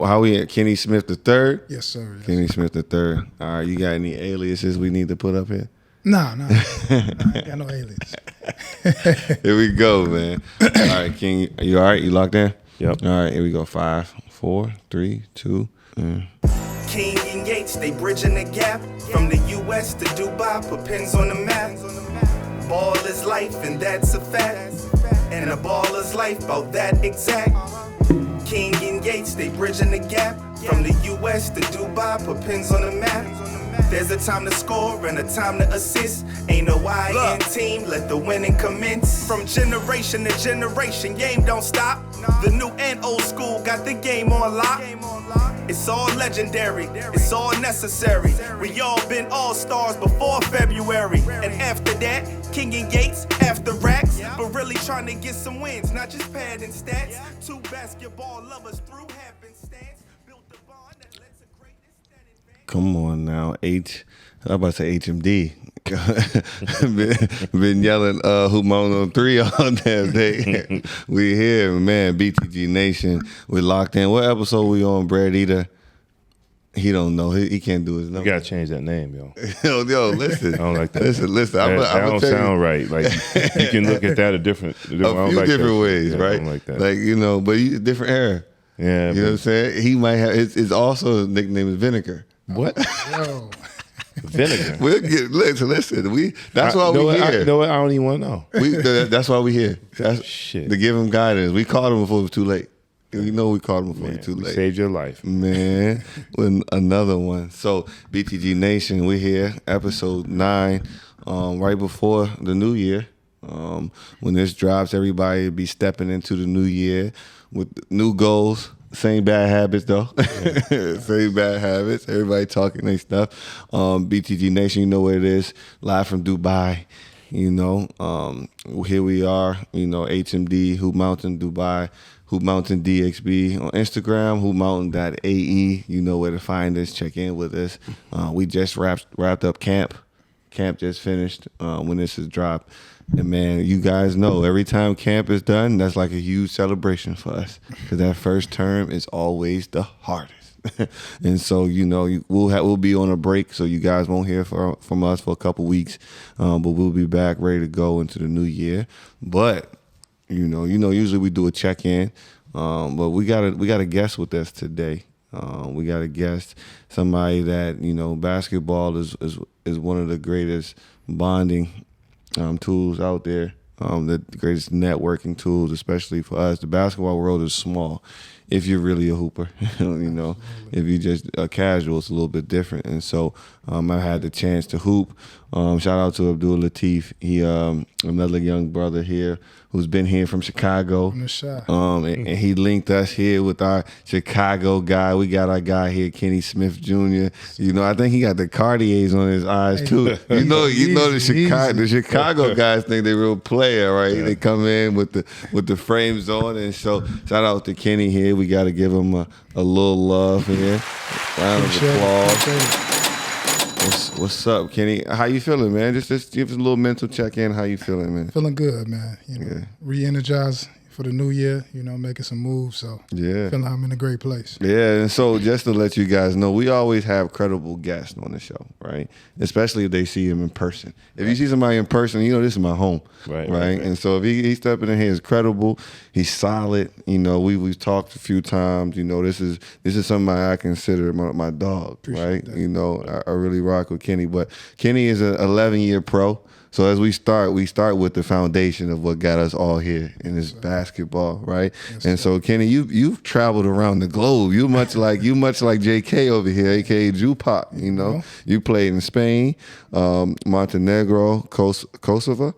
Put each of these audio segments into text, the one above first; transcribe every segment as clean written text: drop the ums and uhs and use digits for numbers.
How we at? Kenny Smith the third? Yes, sir. Yes, Kenny Smith the third. All right, you got any aliases we need to put up here? Nah, I ain't got no alias. Here we go, man. All right, King, you all right? You locked in? Yep. All right, here we go. 5, 4, 3, 2. King and Yates, they bridging the gap from the U.S. to Dubai, put pins on the map. Ball is life, and that's a fact. And a baller's life, about that exact. King and Yates, they bridging the gap from the U.S. to Dubai, put pins on the map. There's a time to score and a time to assist. Ain't no I in team, let the winning commence. From generation to generation, game don't stop. The new and old school got the game on lock. It's all legendary, it's all necessary. We all been all-stars before February. And after that, King and Yates, after racks. But really trying to get some wins, not just padding stats. Two basketball lovers through happenstance. Built the bond that lets a greatness that advance. Come on now, I'm about to say HMD. been yelling Hoop Mono 3 all damn day. We here, man. BTG Nation. We locked in. What episode we on, Bread Eater? He don't know. He can't do his You number. gotta change that name, yo. Yo, listen. I don't like that. Listen. That don't sound right. Like you can look at that a few different ways, yeah, right? I don't like that. Like, but he's a different era. Yeah, You know what I'm saying? He might have his also nickname is Vinegar. what? Yo, Vinegar. We'll get listen. That's why we here. You know what? I don't even want to know. That's why we here. That's Shit. to give him guidance. We called him before it was too late. We know we called him before it was too We late. saved your life. Man, with another one. So BTG Nation, we're here, episode 9, right before the new year. When this drops, everybody will be stepping into the new year with new goals. Same bad habits though. Same bad habits. Everybody talking their stuff. BTG Nation, you know what it is. Live from Dubai. Here we are. HMD, Hoop Mountain Dubai, Hoop Mountain DXB on Instagram, hoopmountain.ae. You know where to find us. Check in with us. We just wrapped up camp. Camp just finished when this is dropped. And man, you guys know every time camp is done, that's like a huge celebration for us because that first term is always the hardest. And so we'll be on a break, so you guys won't hear from us for a couple weeks, but we'll be back ready to go into the new year. But usually we do a check in, but we got a guest with us today. We got a guest, somebody that basketball is one of the greatest bonding tools out there, the greatest networking tools, especially for us. The basketball world is small if you're really a hooper. If you're just a casual, it's a little bit different. And so I had the chance to hoop. Shout out to Abdul Latif. He another young brother here who's been here from Chicago. And he linked us here with our Chicago guy. We got our guy here, Kenny Smith Jr. I think he got the Cartiers on his eyes too. The Chicago guys think they real player, right? Yeah. They come in with the frames on, and so shout out to Kenny here. We got to give him a little love here. Round of applause. What's up, Kenny? How you feeling, man? Just give us a little mental check-in. How you feeling, man? feeling good, man. Re-energized for the new year, making some moves. So yeah, feeling like I'm in a great place. Yeah, and so just to let you guys know, we always have credible guests on the show, right? Especially if they see him in person. If you see somebody in person, this is my home, right? And so if he's stepping in here, he's credible, he's solid. We've talked a few times. This is somebody I consider my dog, Appreciate right? that. I really rock with Kenny, but Kenny is an 11-year pro. So as we start with the foundation of what got us all here in this basketball, right? Yes, and so Kenny, you've traveled around the globe. You much like JK over here, aka Jupac. You played in Spain, Montenegro, Kosovo,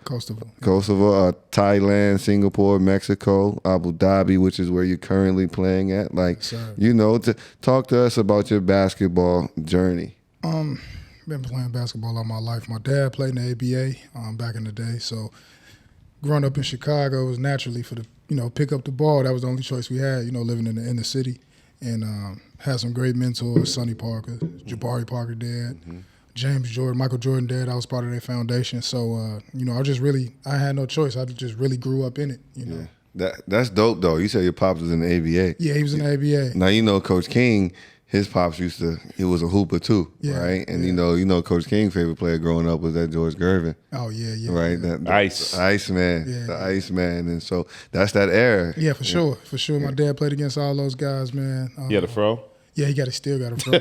Thailand, Singapore, Mexico, Abu Dhabi, which is where you're currently playing at. To talk to us about your basketball journey. Been playing basketball all my life. My dad played in the ABA back in the day, so growing up in Chicago was naturally for the pick up the ball. That was the only choice we had. Living in the inner city, and had some great mentors. Sonny Parker, Jabari Parker dad, James Jordan, Michael Jordan dad. I was part of their foundation. So I had no choice. I just really grew up in it. That's dope though. You said your pops was in the ABA. Yeah, he was in the ABA. Now you know Coach King. His pops he was a hooper too, right? And you know, Coach King's favorite player growing up was that George Gervin. Oh yeah. Right, Yeah. the Iceman, the Iceman, and so that's that era. Yeah, for sure. My dad played against all those guys, man. Yeah, the fro. Yeah, still got a fro.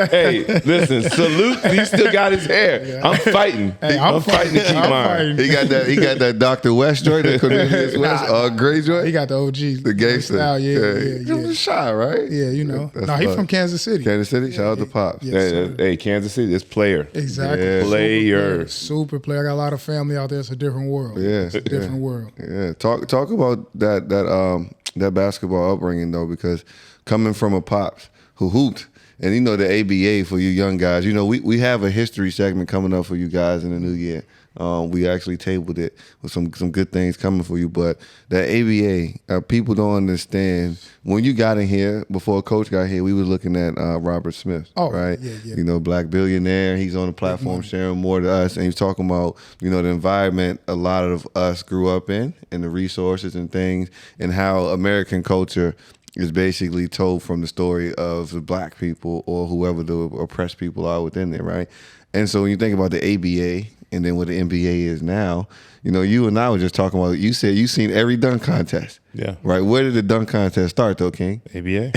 Hey, listen, salute. He still got his hair. Yeah. I'm fighting. Hey, I'm fighting to keep mine. He got that Dr. West joint, that Cornelius West, gray joint. He got the OG. The gangster. Style, yeah. He was shy, right? Yeah, you know. That's No, he's fun. from Kansas City. Kansas City. Shout out to Pops. Yes, sir. Hey, Kansas City, this player. Exactly. Yeah. Player. Super player. I got a lot of family out there. It's a different world. Yeah. It's a different world. Yeah. Talk about that basketball upbringing though, because coming from a Pops who hooped. And you know, the ABA for you young guys, you know, we have a history segment coming up for you guys in the new year. We actually tabled it with some good things coming for you. But that ABA, people don't understand. When you got in here, before Coach got here, we were looking at Robert Smith, right? Yeah. You know, black billionaire. He's on the platform sharing more to us. And he's talking about, you know, the environment a lot of us grew up in and the resources and things and how American culture is basically told from the story of the black people or whoever the oppressed people are within there, right? And so when you think about the ABA and then what the NBA is now, you know, you and I were just talking about, you said you seen every dunk contest. Yeah. Right? Where did the dunk contest start though, King? ABA.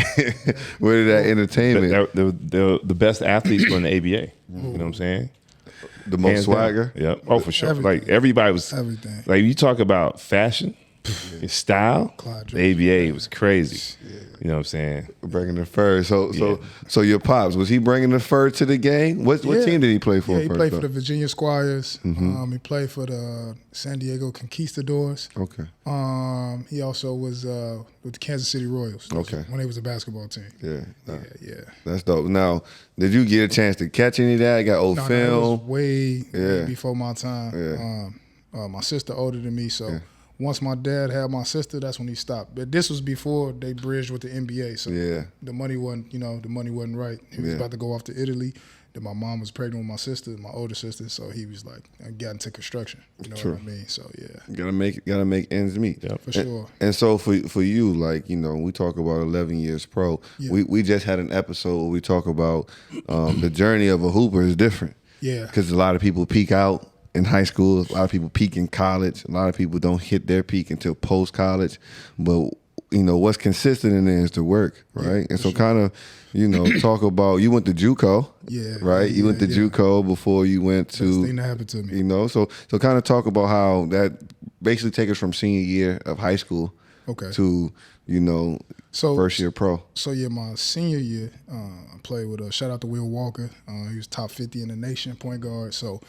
Where did that entertainment? The best athletes were in the ABA. You know what I'm saying? The most Hands down. swagger? Yeah. Oh, for sure. Everything. Like everybody was Everything. Like you talk about fashion, style. Clyde The ABA was crazy. You know what I'm saying? Bringing the fur. So your pops, was he bringing the fur to the game? What team did he play for? Yeah, he first, played though? for the Virginia Squires. He played for the San Diego Conquistadors. Okay. He also was with the Kansas City Royals. Okay. When they was a basketball team. Yeah. Yeah. That's dope. Now, did you get a chance to catch any of that? Got old No, it film? was way Yeah. before my time. Yeah. My sister older than me, so once my dad had my sister, that's when he stopped. But this was before they bridged with the NBA, so the money wasn't right. He was about to go off to Italy. Then my mom was pregnant with my sister, my older sister, so he was like, I got into construction. You know what I mean? So Gotta make ends meet. Yeah, for sure. And so for you, like, you know, we talk about 11 years pro. Yeah. We just had an episode where we talk about the journey of a hooper is different. Yeah. Because a lot of people peak out in high school. A lot of people peak in college. A lot of people don't hit their peak until post-college. But, you know, what's consistent in there is the work, right? And so kind of, you know, talk about, you went to JUCO, right? You went to JUCO before you went to. Best thing that happened to me. You know, so kind of talk about how that basically take us from senior year of high school to, you know, first year pro. So my senior year, I played with shout out to Will Walker. He was top 50 in the nation, point guard. So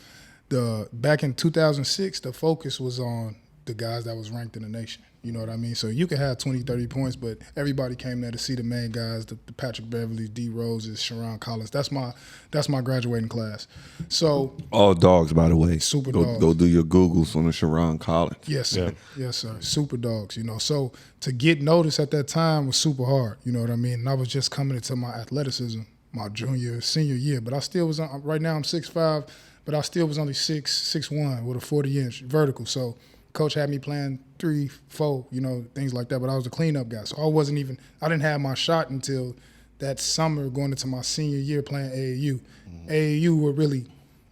back in 2006, the focus was on the guys that was ranked in the nation. You know what I mean? So you could have 20, 30 points, but everybody came there to see the main guys, the Patrick Beverleys, D. Roses, Sharon Collins. That's my graduating class. So all dogs, by the way. Super dogs. dogs. Go do your Googles on the Sharon Collins. Yes, sir. Yeah. Yes, sir. Super dogs, you know. So to get noticed at that time was super hard, you know what I mean? And I was just coming into my athleticism my senior year, but I still was on, right now I'm 6'5", but I still was only 6'1" with a 40-inch vertical. So coach had me playing 3, 4, you know, things like that. But I was a cleanup guy, so I didn't have my shot until that summer going into my senior year playing AAU. AAU would really,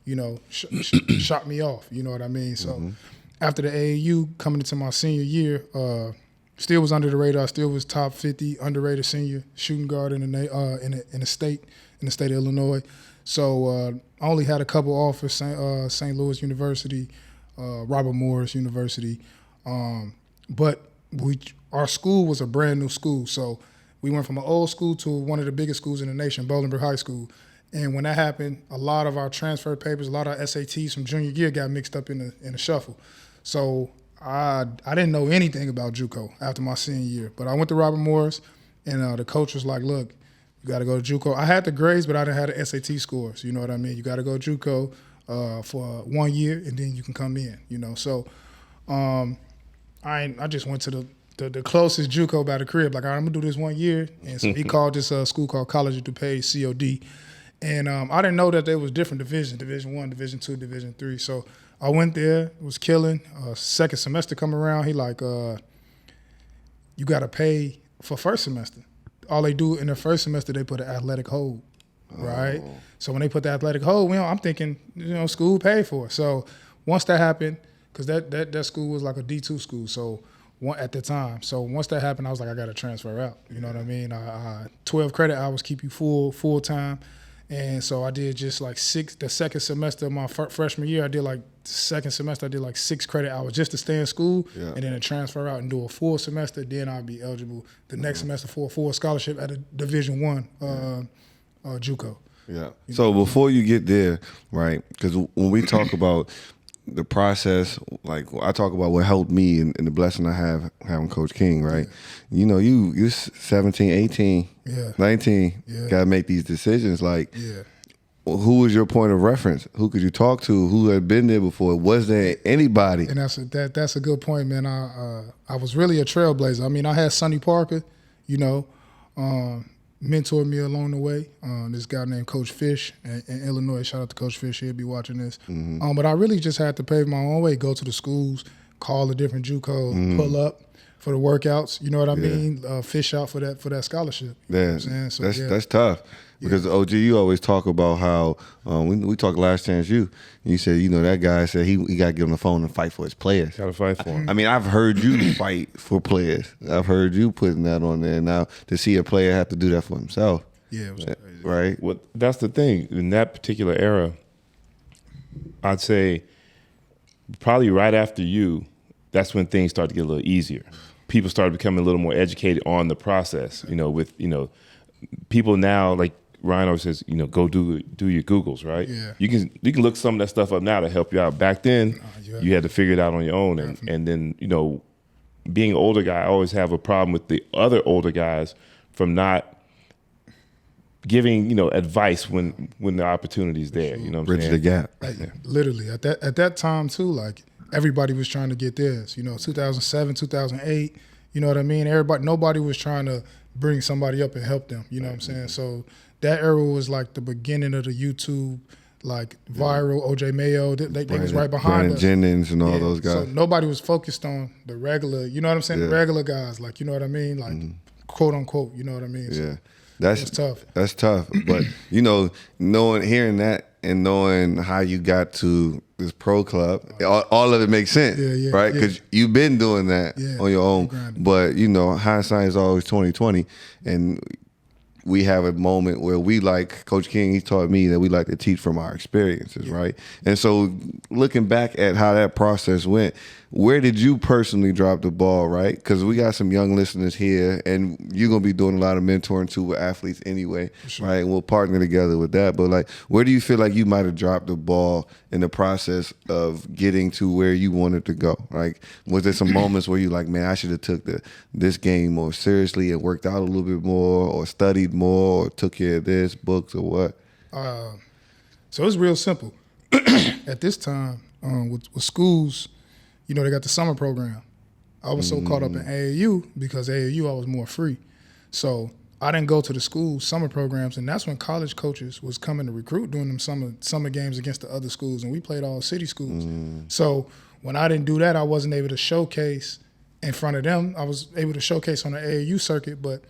you know, shot me off. You know what I mean? So after the AAU, coming into my senior year, still was under the radar. Still was top 50 underrated senior shooting guard in the state of Illinois. So I only had a couple offers: St. Louis University, Robert Morris University, but our school was a brand new school. So we went from an old school to one of the biggest schools in the nation, Bolingbrook High School. And when that happened, a lot of our transfer papers, a lot of our SATs from junior year got mixed up in the shuffle. So I didn't know anything about JUCO after my senior year, but I went to Robert Morris, and the coach was like, "Look, you got to go to JUCO." I had the grades, but I didn't have the SAT scores. You know what I mean? You got to go to JUCO for 1 year, and then you can come in. You know, so I just went to the closest JUCO by the crib. Like, all right, I'm gonna do this 1 year, and so he called this school called College of DuPage, COD, and I didn't know that there was different divisions: Division 1, Division 2, Division 3. So I went there, was killing. Second semester come around, he like, you got to pay for first semester. All they do in the first semester, they put an athletic hold, right? So when they put the athletic hold, I'm thinking, school paid for it. So once that happened, because that school was like a D2 school, so at the time. So once that happened, I was like, I got to transfer out. You know what I mean? 12 credit hours keep you full time. And so I did just like the second semester of my freshman year, I did like 6 credit hours just to stay in school, and then to transfer out and do a full semester. Then I'd be eligible the next semester for a full scholarship at a Division I JUCO. Yeah. So before you get there, right, because when we talk about the process, like I talk about what helped me and the blessing I have having Coach King, right? You're 17, 18, 19, got to make these decisions. Like, who was your point of reference? Who could you talk to? Who had been there before? Was there anybody? And that's a good point, man. I was really a trailblazer. I mean, I had Sonny Parker, mentored me along the way. This guy named Coach Fish in Illinois. Shout out to Coach Fish. He'll be watching this. But I really just had to pave my own way, go to the schools, call the different JUCOs, pull up for the workouts. You know what I mean? Fish out for that scholarship. Yeah, that's tough. Because OG, you always talk about how we talked last chance you said that guy said he got to get on the phone and fight for his players. Got to fight for them. I mean, I've heard you fight for players. I've heard you putting that on there. Now to see a player have to do that for himself, it was crazy. Right? Well, that's the thing. In that particular era, I'd say probably right after you, that's when things started to get a little easier. People started becoming a little more educated on the process. With people now, like Ryan always says, go do your Googles, right? Yeah. You can look some of that stuff up now to help you out. Back then, you had to figure it out on your own, and then being an older guy, I always have a problem with the other older guys from not giving advice when the opportunity's there. You know what I'm saying? Bridge the gap. Literally at that time too, like everybody was trying to get theirs. 2007, 2008. You know what I mean? Nobody was trying to bring somebody up and help them. You know what I'm saying? So that era was like the beginning of the YouTube, like viral OJ Mayo. They was right behind us. Jennings and all those guys. So nobody was focused on the regular. You know what I'm saying? The regular guys, like you know what I mean, like quote unquote. You know what I mean? So that's tough. That's tough. But hearing that and knowing how you got to this pro club, all of it makes sense, right? Because you've been doing that on your own. But hindsight is always 20/20, and we have a moment where we like Coach King. He taught me that we like to teach from our experiences, right? And so, looking back at how that process went, where did you personally drop the ball, right? Because we got some young listeners here, and you're gonna be doing a lot of mentoring too with athletes anyway, right? And we'll partner together with that. But like, where do you feel like you might have dropped the ball in the process of getting to where you wanted to go? Like, was there some moments where you like, man, I should have took this game more seriously and worked out a little bit more, or studied more, or took care of this, books, or what? So it's real simple. At this time, with schools, they got the summer program. I was so caught up in AAU because AAU I was more free. So I didn't go to the school summer programs, and that's when college coaches was coming to recruit during them summer games against the other schools, and we played all city schools. So when I didn't do that, I wasn't able to showcase in front of them. I was able to showcase on the AAU circuit, but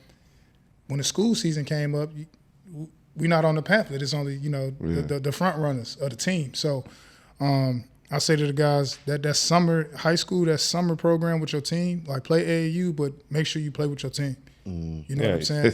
when the school season came up, we're not on the pamphlet. It's only, the front runners of the team. So I say to the guys that summer high school, that summer program with your team, like play AAU, but make sure you play with your team. You know what I'm saying?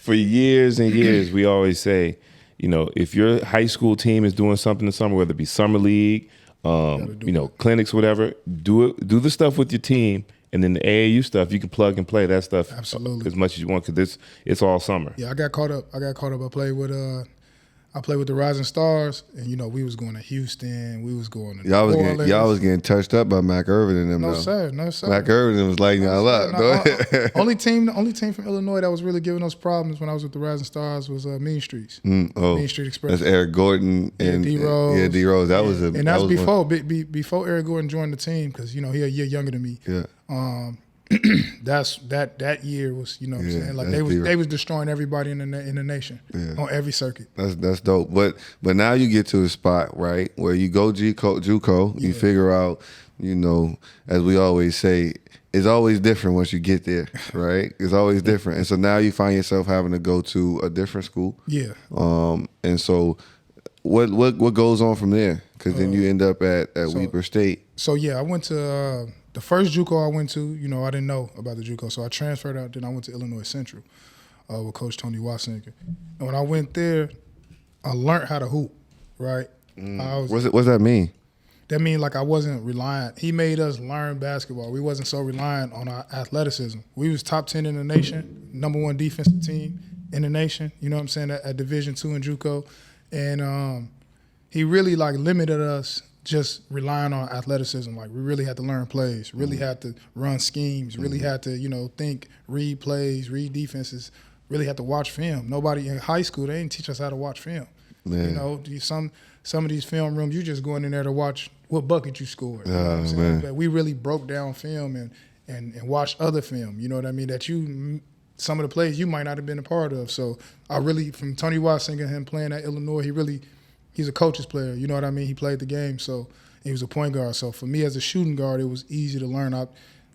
For years and years, we always say, if your high school team is doing something in summer, whether it be summer league, clinics, whatever, do the stuff with your team. And then the AAU stuff, you can plug and play that stuff as much as you want because it's all summer. Yeah, I got caught up. I played with the Rising Stars, and we was going to Houston, we was going to y'all was getting touched up by Mac Irvin and them. No though. sir. Mac Irvin was lighting y'all up. The only team from Illinois that was really giving us problems when I was with the Rising Stars was Mean Streets. Mean Street Express. That's Eric Gordon and D Rose. D Rose. That was before Eric Gordon joined the team because he a year younger than me. Yeah. that year was, you know what I'm saying? Like that's they was destroying everybody in the nation on every circuit. That's dope. But now you get to a spot, right, where you go JUCO, you figure out, you know, as we always say, it's always different once you get there, right? It's always different. And so now you find yourself having to go to a different school. Yeah. And so what goes on from there? Because then you end up at Weber State. So yeah, I went to the first JUCO I went to. You know, I didn't know about the JUCO, so I transferred out. Then I went to Illinois Central with Coach Tony Wassinger. And when I went there, I learned how to hoop. Right. What's that mean? That means like I wasn't reliant. He made us learn basketball. We wasn't so reliant on our athleticism. We was top 10 in the nation, #1 defensive team in the nation. You know what I'm saying? At Division II in JUCO, and he really like limited us just relying on athleticism. Like we really had to learn plays, really had to run schemes, really had to think, read plays, read defenses, really had to watch film. Nobody in high school they didn't teach us how to watch film. Man. You know, some of these film rooms, you just going in there to watch what bucket you scored. You know what I'm saying? But we really broke down film and watched other film, you know what I mean, that some of the plays you might not have been a part of. So I really, from Tony Wassinger, him playing at Illinois, he's a coach's player, you know what I mean? He played the game, so he was a point guard. So for me as a shooting guard, it was easy to learn.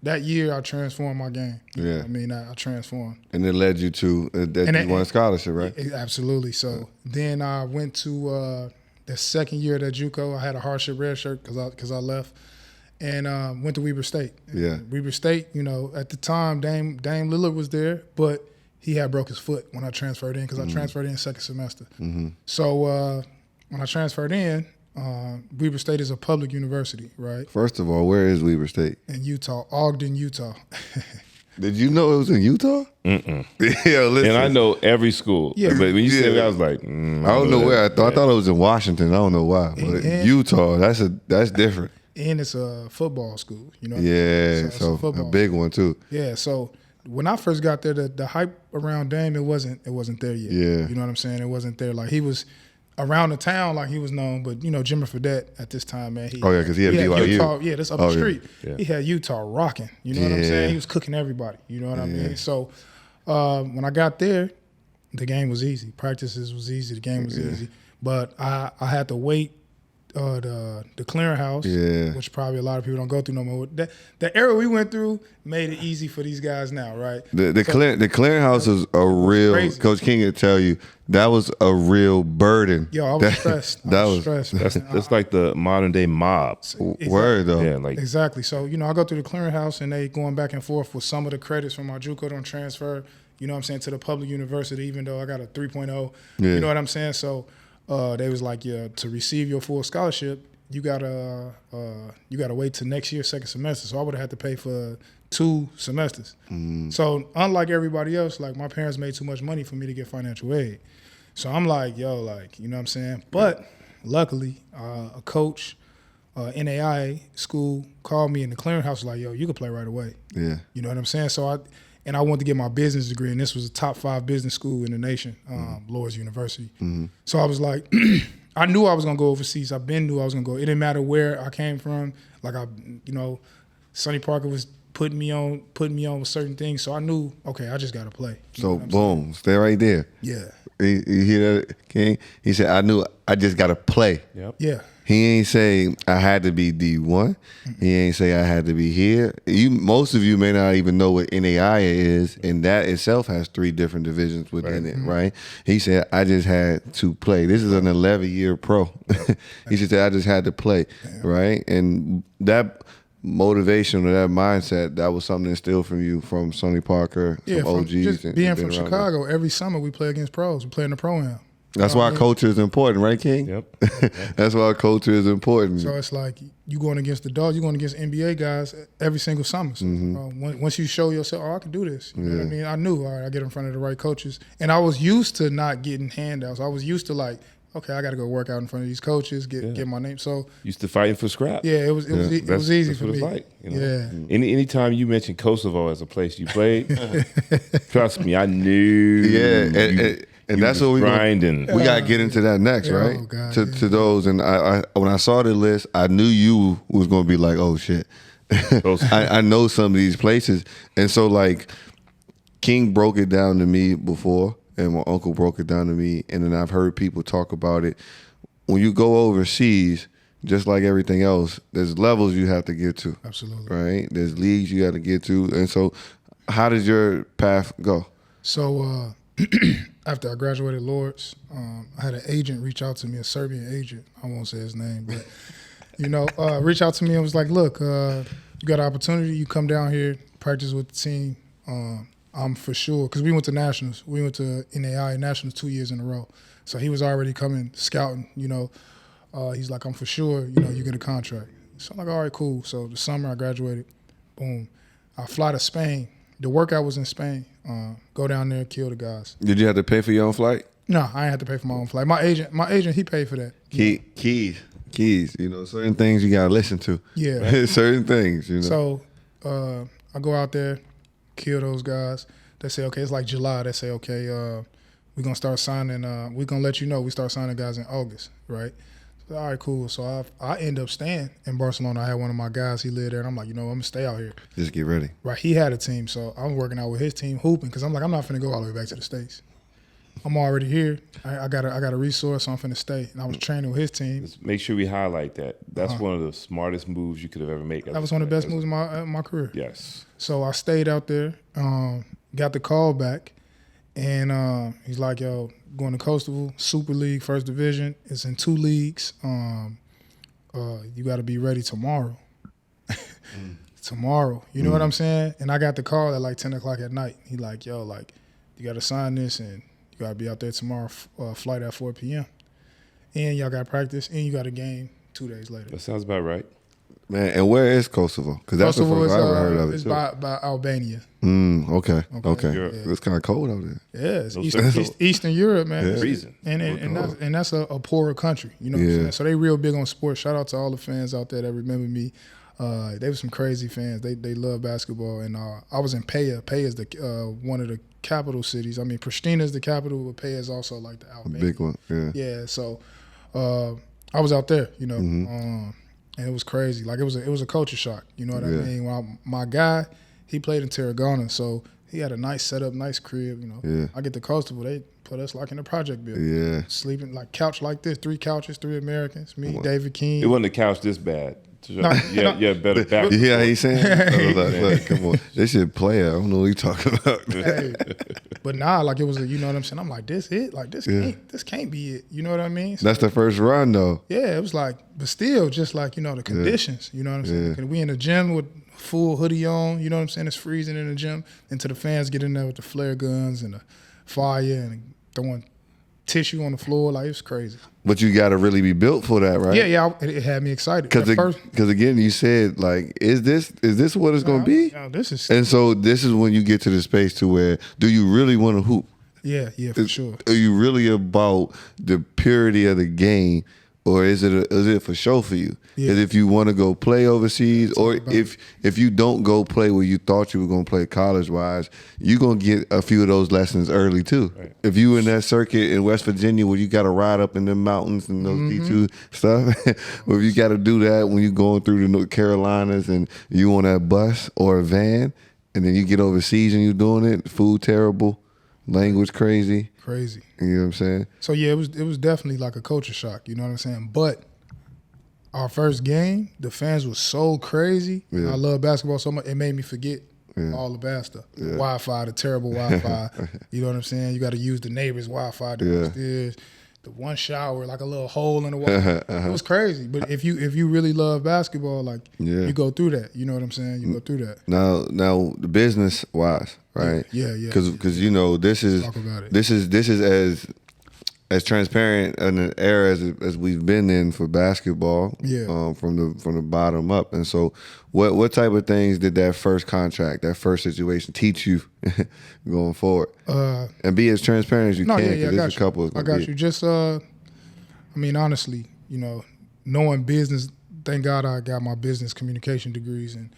That year, I transformed my game. You know what I mean, I transformed. And it led you to you won a scholarship, right? Absolutely. So then I went to the second year at JUCO. I had a hardship red shirt because I left, and went to Weber State. And Weber State, at the time, Dame Lillard was there, but he had broke his foot when I transferred in because I transferred in second semester. So when I transferred in, Weber State is a public university, right? First of all, where is Weber State? In Utah, Ogden, Utah. Did you know it was in Utah? Mm-mm. Yeah, listen. And I know every school. Yeah. But when you said that, I was like, I don't know where. I thought it was in Washington. I don't know why. But Utah, that's different. And it's a football school, Yeah, so a big one too. Yeah, so when I first got there, the hype around Dame, it wasn't there yet. Yeah. You know what I'm saying? It wasn't there. Like he was around the town, like he was known, but Jimmy Fredette at this time, man. Because he had BYU. Utah, that's up the street. Yeah. He had Utah rocking. You know what I'm saying? He was cooking everybody. You know what I mean? So when I got there, the game was easy. Practices was easy. The game was easy. But I had to wait the clearinghouse, which probably a lot of people don't go through no more. The era we went through made it easy for these guys now, right? The clearinghouse was a real. Crazy. Coach King would tell you that was a real burden. Yo, I was stressed. I was stressed. That's like the modern day mob. Exactly. Word though. Yeah, like exactly. So I go through the clearinghouse and they going back and forth with some of the credits from my JUCO don't transfer. You know what I'm saying, to the public university, even though I got a 3.0. You know what I'm saying? So. They was like, to receive your full scholarship, you gotta wait till next year, second semester. So I would have had to pay for 2 semesters. So unlike everybody else, like my parents made too much money for me to get financial aid. So I'm like, you know what I'm saying? But luckily, a coach, NAIA school called me in the clearinghouse, like, you can play right away. Yeah. You know what I'm saying? So I wanted to get my business degree, and this was a top 5 business school in the nation, Loras University. So I was like, I knew I was gonna go overseas. knew I was gonna go. It didn't matter where I came from. Like Sonny Parker was putting me on with certain things. So I knew, okay, I just gotta play. So boom, stay right there. Yeah. You hear that, King? He said, I knew I just gotta play. Yep. Yeah. He ain't say I had to be D1. He ain't say I had to be here. Most of you may not even know what NAIA is, and that itself has 3 different divisions within it, right? He said I just had to play. This is an 11-year pro. He just said I just had to play, right? And that motivation or that mindset, that was something instilled from you from Sonny Parker, from OGs. Just being from Chicago, every summer we play against pros. We play in the Pro-Am. That's why culture is important, right, King? Yep. That's why culture is important. So it's like you going against the dogs, you going against NBA guys every single summer. So once you show yourself, I can do this. You know what I mean? I knew, all right, I get in front of the right coaches. And I was used to not getting handouts. I was used to like, okay, I got to go work out in front of these coaches, get my name. So used to fighting for scraps. Yeah, it was easy for me. That's what it's like. Yeah. Anytime you mention Kosovo as a place you played, trust me, I knew. Yeah, and that's what we got to get into that next, right? Oh God, to those, and I when I saw the list, I knew you was going to be like, oh shit, I know some of these places, and so like King broke it down to me before, and my uncle broke it down to me, and then I've heard people talk about it. When you go overseas, just like everything else, there's levels you have to get to. Absolutely. Right? There's leagues you got to get to, and so how did your path go? So after I graduated Lords, I had an agent reach out to me, a Serbian agent. I won't say his name, but reach out to me and was like, "Look, you got an opportunity. You come down here, practice with the team. I'm for sure." Because we went to nationals. We went to NAI nationals 2 years in a row. So he was already coming scouting. He's like, "I'm for sure. You get a contract." So I'm like, "All right, cool." So the summer I graduated. Boom. I fly to Spain. The workout was in Spain. Go down there, kill the guys. Did you have to pay for your own flight? No, I ain't had to pay for my own flight. My agent, he paid for that. Keys. Certain things you gotta listen to. Yeah. Certain things. So I go out there, kill those guys. They say, okay, it's like July. They say, okay, we're gonna start signing. We're gonna let you know we start signing guys in August, right? So, all right, cool. So I end up staying in Barcelona. I had one of my guys. He lived there, and I'm like, I'm gonna stay out here. Just get ready. Right. He had a team, so I'm working out with his team, hooping, because I'm like, I'm not finna go all the way back to the States. I'm already here. I got a resource, so I'm finna stay. And I was training with his team. Let's make sure we highlight that. That's one of the smartest moves you could have ever made. That was one of the best moves of my career. Yes. So I stayed out there, got the call back, and he's like, "Yo, going to Coastal Super League, First Division. It's in 2 leagues. You got to be ready tomorrow." Tomorrow, you know what I'm saying? And I got the call at like 10 o'clock at night. He like, "Yo, like, you got to sign this, and you got to be out there tomorrow. Flight at 4 p.m. And y'all got practice, and you got a game 2 days later." That sounds about right. Man, and where is Kosovo? Because that's Kosovo the first I ever heard of it. It's by Albania. Okay. Europe. It's kind of cold out there. Yeah, it's Those Eastern Europe, man. Yeah. It's- Freezing. And that's a poorer country. You know what I'm Yeah. saying? So they real big on sports. Shout out to all the fans out there that remember me. They were some crazy fans. They love basketball. And I was in Peja. Peja is the one of the capital cities. I mean, Pristina is the capital, but Peja is also like the A Albania. big one. Yeah. Yeah, so I was out there, and it was crazy. Like it was a culture shock. You know what I mean? When my guy, he played in Tarragona, so he had a nice setup, nice crib. Yeah. I get to Kosovo, they put us like in a project building. Yeah. Sleeping like couch like this, 3 couches, 3 Americans, me, David King. It wasn't a couch this bad. No, Yeah, better back. You hear how he's saying? Look, come on. They should play it. I don't know what you're talking about. Hey, but nah, like it was you know what I'm saying? I'm like, this it? Like this can't be it. You know what I mean? So, That's the first run, though. yeah, it was like, but still just like, the conditions, you know what I'm saying? 'Cause we in the gym with full hoodie on, you know what I'm saying? It's freezing in the gym. Until the fans get in there with the flare guns and the fire and throwing tissue on the floor. Like, it was crazy. But you got to really be built for that, right? Yeah, it had me excited. Because again, you said, like, is this what it's going to be? This is, And so this is when you get to the space to where, do you really want to hoop? yeah, for sure. Are you really about the purity of the game, or is it for show for you? Yeah. Is if you want to go play overseas, or about if you don't go play where you thought you were going to play college wise, you're going to get a few of those lessons early too. Right. If you in that circuit in West Virginia where you got to ride up in the mountains and those D2 stuff, or if you got to do that when you're going through the North Carolinas and you on that bus or a van, and then you get overseas and you're doing it, food terrible, language crazy. Crazy. You know what I'm saying? So yeah, it was definitely like a culture shock. You know what I'm saying? But our first game, the fans were so crazy. Yeah. I love basketball so much. It made me forget all the bad stuff. The Wi-Fi, the terrible Wi-Fi. You know what I'm saying? You got to use the neighbor's Wi-Fi downstairs. The one shower, like a little hole in the wall. It was crazy. But if you really love basketball, like you go through that. You know what I'm saying? You go through that. Now the business wise, right? Yeah. Because this is Talk about it. this is as transparent an era as we've been in for basketball. Yeah. From the bottom up. And so, what type of things did that first contract, that first situation, teach you going forward? And be as transparent as you can. I got a couple. you. I got you. Just honestly, knowing business. Thank God I got my business communication degrees, and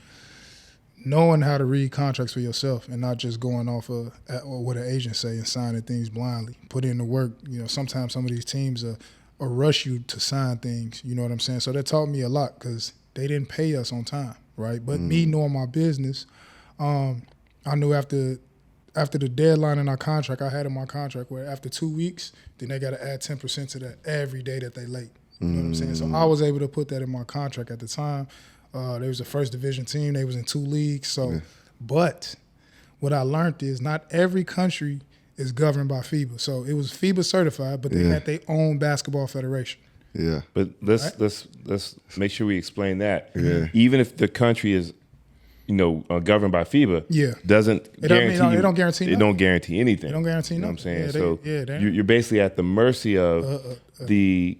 knowing how to read contracts for yourself and not just going off of what an agent say and signing things blindly. Put in the work. Sometimes some of these teams will rush you to sign things. You know what I'm saying? So that taught me a lot because they didn't pay us on time, right? But me knowing my business, I knew after the deadline in our contract, I had in my contract where after 2 weeks, then they got to add 10% to that every day that they late. You know what I'm saying? So I was able to put that in my contract at the time. They was a first division team. They was in 2 leagues. So, but what I learned is not every country is governed by FIBA. So it was FIBA certified, but they had their own basketball federation. Yeah. But let's make sure we explain that. Yeah. Even if the country is, governed by FIBA, doesn't guarantee. It don't guarantee. It don't guarantee anything. It don't guarantee. You know what I'm nothing. saying? You're basically at the mercy of the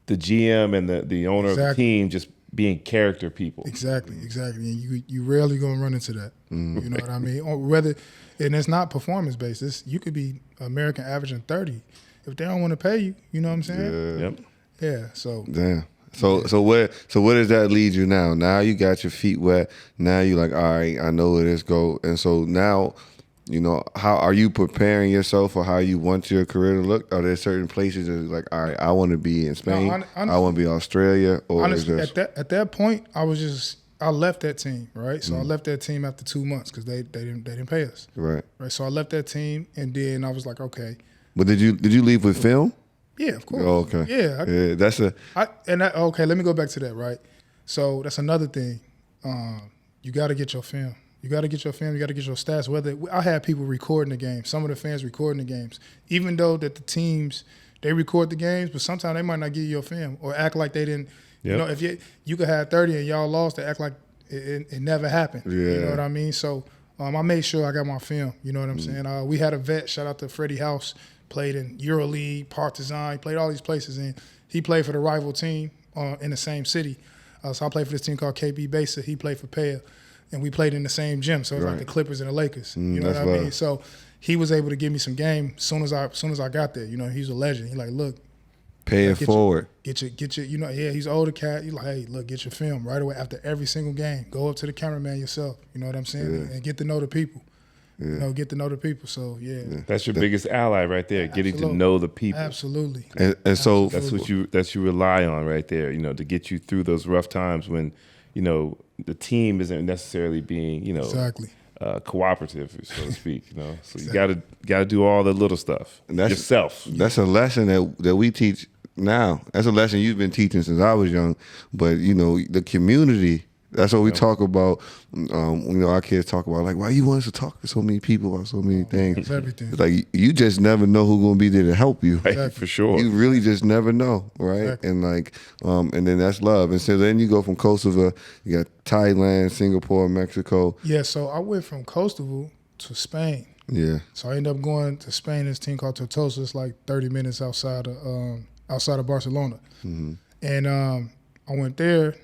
GM and the owner of the team just being character people. Exactly. And you rarely gonna run into that. You know what I mean? Or and it's not performance based. You could be American averaging 30. If they don't want to pay you, you know what I'm saying? Yep. Yeah. So Damn. So where does that lead you now? Now you got your feet wet. Now you like, all right, I know where this go. And so now, how are you preparing yourself for how you want your career to look? Are there certain places that like, all right, I want to be in Spain, I want to be Australia, or honestly, at that point, I left that team, right? So I left that team after 2 months because they didn't pay us, right? So I left that team, and then I was like, okay. But did you leave with film? Yeah, of course. Oh, okay. Yeah, okay. Let me go back to that, right? So that's another thing. You got to get your film. You got to get your film. You got to get your stats. I had people recording the game. Some of the fans recording the games, even though that the teams they record the games, but sometimes they might not give you your film or act like they didn't. Yep. If you could have 30 and y'all lost, they act like it never happened. Yeah. You know what I mean? So I made sure I got my film. You know what I'm saying? We had a vet. Shout out to Freddie House. Played in EuroLeague, Partizan. He played all these places, and he played for the rival team in the same city. So I played for this team called KB Besa. He played for Paya, and we played in the same gym. So it was like the Clippers and the Lakers. You know what I mean? So he was able to give me some game as soon as I got there. He's a legend. He like, look, pay it forward. Get your. He's an older cat. He's like, hey, look, get your film right away after every single game. Go up to the cameraman yourself. You know what I'm saying? And get to know the people. Yeah. Get to know the people. So that's your biggest ally right there. Getting to know the people. Absolutely. And so that's what you rely on right there. To get you through those rough times when the team isn't necessarily being exactly cooperative, so to speak. So you got to do all the little stuff yourself. That's a lesson that we teach now. That's a lesson you've been teaching since I was young. But the community. That's what we talk about. Our kids talk about like, why you want us to talk to so many people about so many things. It's everything. It's like you just never know who's gonna be there to help you. Right, for sure. You really just never know, right? Exactly. And and then that's love. And so then you go from Kosovo, you got Thailand, Singapore, Mexico. Yeah. So I went from Kosovo to Spain. Yeah. So I ended up going to Spain. This team called Tortosa. It's like 30 minutes outside of Barcelona. Mm-hmm. And I went there.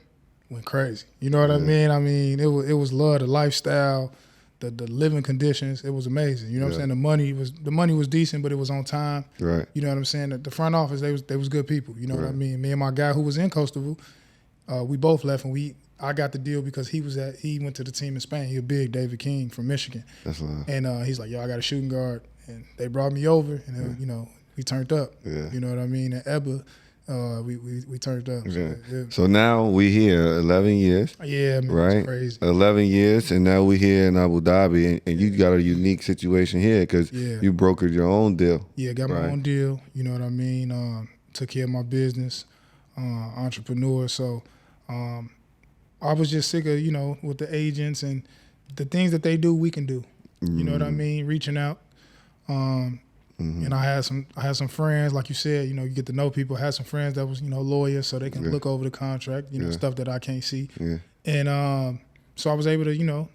Went crazy. You know what I mean? I mean, it was love, the lifestyle, the living conditions. It was amazing. You know what I'm saying? The money was decent, but it was on time. Right. You know what I'm saying? The front office, they was good people. You know what I mean? Me and my guy who was in Kosovo, we both left, and I got the deal because he went to the team in Spain. He was big, David King from Michigan. That's love. And he's like, yo, I got a shooting guard, and they brought me over, and then, we turned up. Yeah. You know what I mean? And Ebba. We turned up. So now we here 11 years. Yeah, man, right? It's crazy. 11 years, and now we here in Abu Dhabi, and you got a unique situation here because you brokered your own deal. Yeah, got my own deal. You know what I mean? Took care of my business, entrepreneur. So I was just sick of with the agents and the things that they do, we can do. You know what I mean? Reaching out. And I had some friends, like you said, you get to know people. I had some friends that was, lawyers, so they can look over the contract, stuff that I can't see. Yeah. And so I was able to,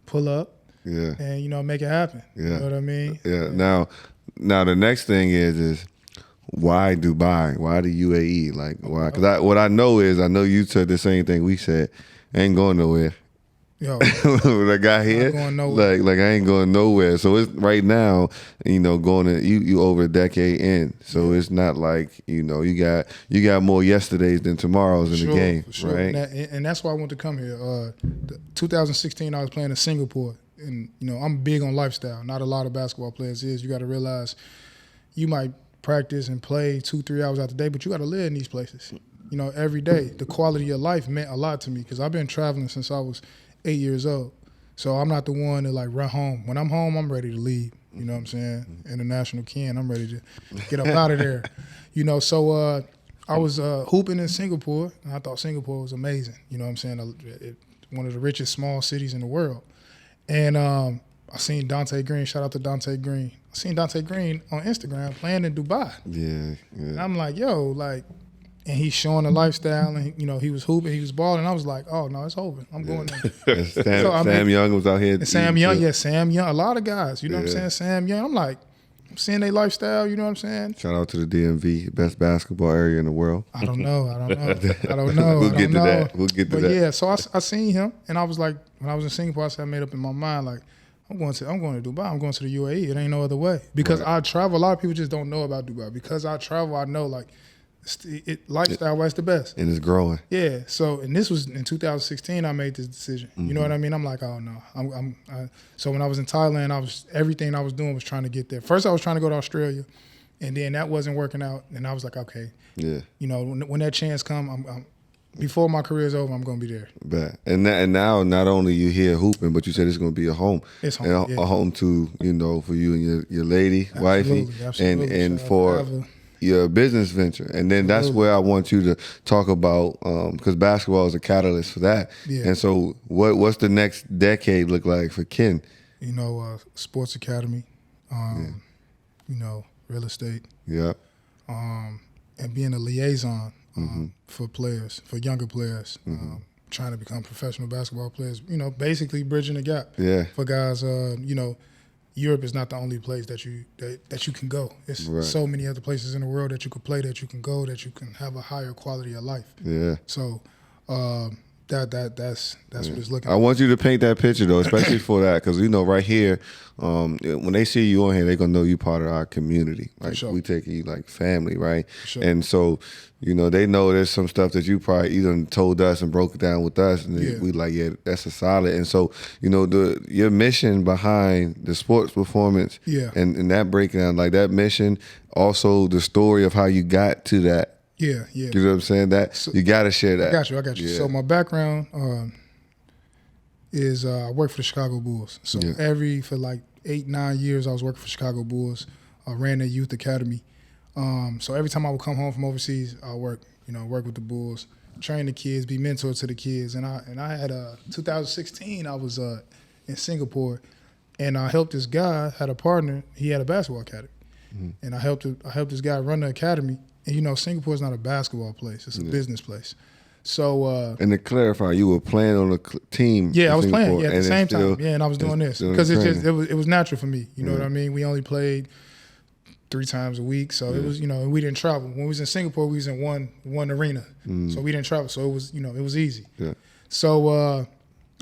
pull up and, make it happen. Yeah. You know what I mean? Yeah. Now the next thing is why Dubai? Why the UAE? Like, why? Because what I know you said the same thing we said. I ain't going nowhere. Yo, when I got here, like I ain't going nowhere. So it's right now, going to you over a decade in. So it's not like you got more yesterdays than tomorrows in the game, right? And that's why I wanted to come here. 2016, I was playing in Singapore, and I'm big on lifestyle. Not a lot of basketball players is. You got to realize you might practice and play 2-3 hours out the day, but you got to live in these places. you know, every day. The quality of life meant a lot to me because I've been traveling since I was 8 years old. So I'm not the one to like run home. When I'm home, I'm ready to leave. You know what I'm saying? International Ken, I'm ready to get up out of there. You know, so I was hooping in Singapore, and I thought Singapore was amazing. You know what I'm saying? One of the richest small cities in the world. And I seen Dante Green. Shout out to Dante Green. I seen Dante Green on Instagram playing in Dubai. Yeah. And I'm like, yo, like, and he's showing the lifestyle, and you know, he was hooping, he was balling. I was like, oh no, it's over. I'm going there. Sam Young was out here. And Sam Young, Sam Young, a lot of guys. You know what I'm saying? Sam Young. I'm like, I'm seeing their lifestyle. You know what I'm saying? Shout out to the DMV, best basketball area in the world. I don't know. We'll get to that. But yeah, so I seen him, and I was like, when I was in Singapore, I said I made up in my mind like, I'm going to Dubai. I'm going to the UAE. It ain't no other way because I travel. A lot of people just don't know about Dubai. Because I travel, I know like. Lifestyle-wise, the best. And it's growing. Yeah. So, and this was in 2016. I made this decision. You know what I mean? I'm like, oh no. So when I was in Thailand, everything I was doing was trying to get there. First, I was trying to go to Australia, and then that wasn't working out. And I was like, okay. Yeah. You know, when that chance come, before my career is over, I'm going to be there. Bet. And now, not only you here hooping, but you said it's going to be a home. It's home. A home to, you know, for you and your lady, wifey, absolutely. and for your business venture. And then that's where I want you to talk about, because basketball is a catalyst for that. Yeah. And so what's the next decade look like for Ken? You know, sports academy, you know, real estate. Yeah. And being a liaison for players, for younger players, trying to become professional basketball players, you know, basically bridging the gap for guys, you know, Europe is not the only place that you can go. There's so many other places in the world that you could play, that you can go, that you can have a higher quality of life. Yeah. So that's what it's looking. I want you to paint that picture though, especially for that, because you know right here, when they see you on here, they're gonna know you part of our community. Like we take you like family, right? And so, you know, they know there's some stuff that you probably either told us and broke it down with us, and we like, yeah, that's a solid. And so, you know, your mission behind the sports performance, and that breakdown, like that mission, also the story of how you got to that. Yeah. You know what I'm saying? That so, you got to share that. I got you. Yeah. So my background is I work for the Chicago Bulls. So for like 8-9 years, I was working for Chicago Bulls. I ran their youth academy. So every time I would come home from overseas, I work with the Bulls, train the kids, be mentor to the kids. And I had 2016, I was in Singapore, and I helped this guy, had a partner, he had a basketball academy. And I helped this guy run the academy. And you know, Singapore is not a basketball place; it's a business place. So, and to clarify, you were playing on a team. Yeah, I was Singapore, playing. Yeah, at the same time. Yeah, and I was doing this because it was natural for me. You know what I mean? We only played 3 times a week, so it was, you know, we didn't travel. When we was in Singapore, we was in one arena, so we didn't travel. So it was, you know, it was easy. Yeah. So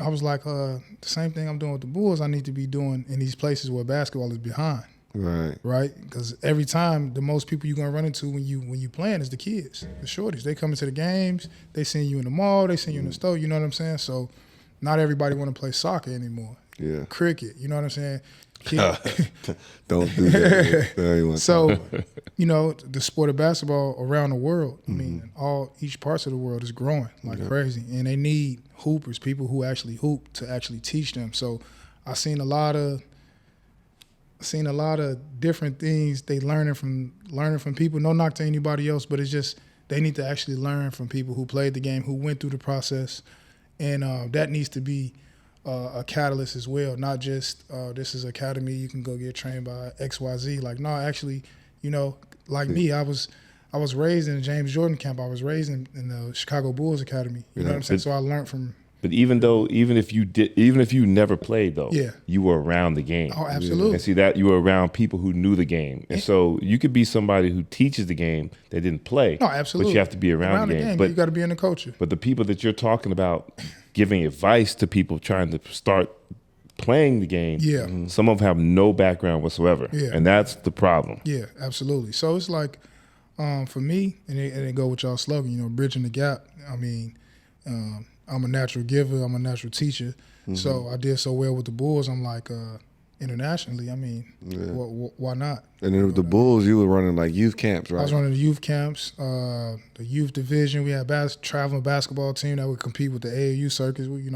I was like, the same thing I'm doing with the Bulls, I need to be doing in these places where basketball is behind. Right, because every time the most people you're gonna run into when you playing is the kids, the shorties. They come into the games, they send you in the mall, they send you in the store. You know what I'm saying? So not everybody want to play soccer anymore. Yeah, cricket. You know what I'm saying? Don't do that. So you know, the sport of basketball around the world. I mean, each parts of the world is growing like crazy, and they need hoopers, people who actually hoop, to actually teach them. So I've seen a lot of different things they learning from people. No knock to anybody else, but it's just they need to actually learn from people who played the game, who went through the process, and that needs to be a catalyst as well. Not just this is academy, you can go get trained by XYZ. Like, no, actually, you know, like me, I was raised in the James Jordan camp. I was raised in the Chicago Bulls academy. You know what I'm saying? So I learned from. But even if you never played though, you were around the game. Oh, absolutely. And see that you were around people who knew the game. And so you could be somebody who teaches the game that didn't play. No, absolutely. But you have to be around the game. But you got to be in the culture. But the people that you're talking about giving advice to people trying to start playing the game, some of them have no background whatsoever. Yeah. And that's the problem. Yeah, absolutely. So it's like, for me, and it go with y'all's slogan, you know, bridging the gap. I mean, I'm a natural giver. I'm a natural teacher. So I did so well with the Bulls. I'm like, internationally, I mean, why not? And then with the Bulls, you were running like youth camps, right? I was running the youth camps, the youth division. We had traveling basketball team that would compete with the AAU circuits. We,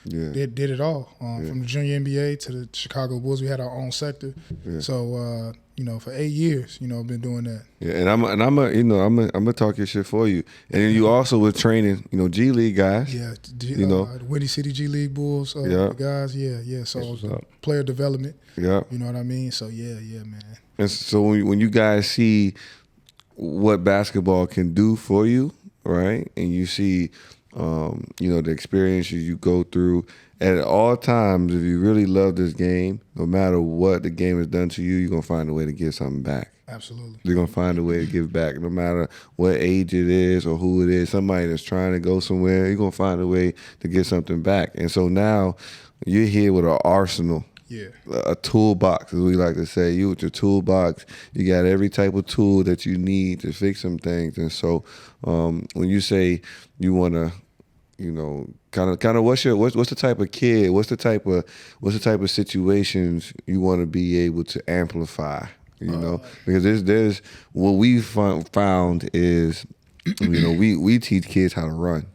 did it all from the junior NBA to the Chicago Bulls. We had our own sector. Yeah. So for 8 years, I've been doing that. Yeah, and I'm gonna talk your shit for you. And then you also were training, G League guys. Yeah, the Windy City G League Bulls guys. Yeah. So player development. Yeah, you know what I mean. So yeah, man. And so when you guys see what basketball can do for you, right, and you see, the experiences you go through, at all times, if you really love this game, no matter what the game has done to you, you're going to find a way to give something back. Absolutely. You're going to find a way to give back, no matter what age it is or who it is. Somebody that's trying to go somewhere, you're going to find a way to get something back. And so now you're here with an arsenal. Yeah. A toolbox, as we like to say. You with your toolbox, you got every type of tool that you need to fix some things. And so when you say you want to, kind of what's the type of kid, what's the type of situations you want to be able to amplify, because there's what we found is, we teach kids how to run.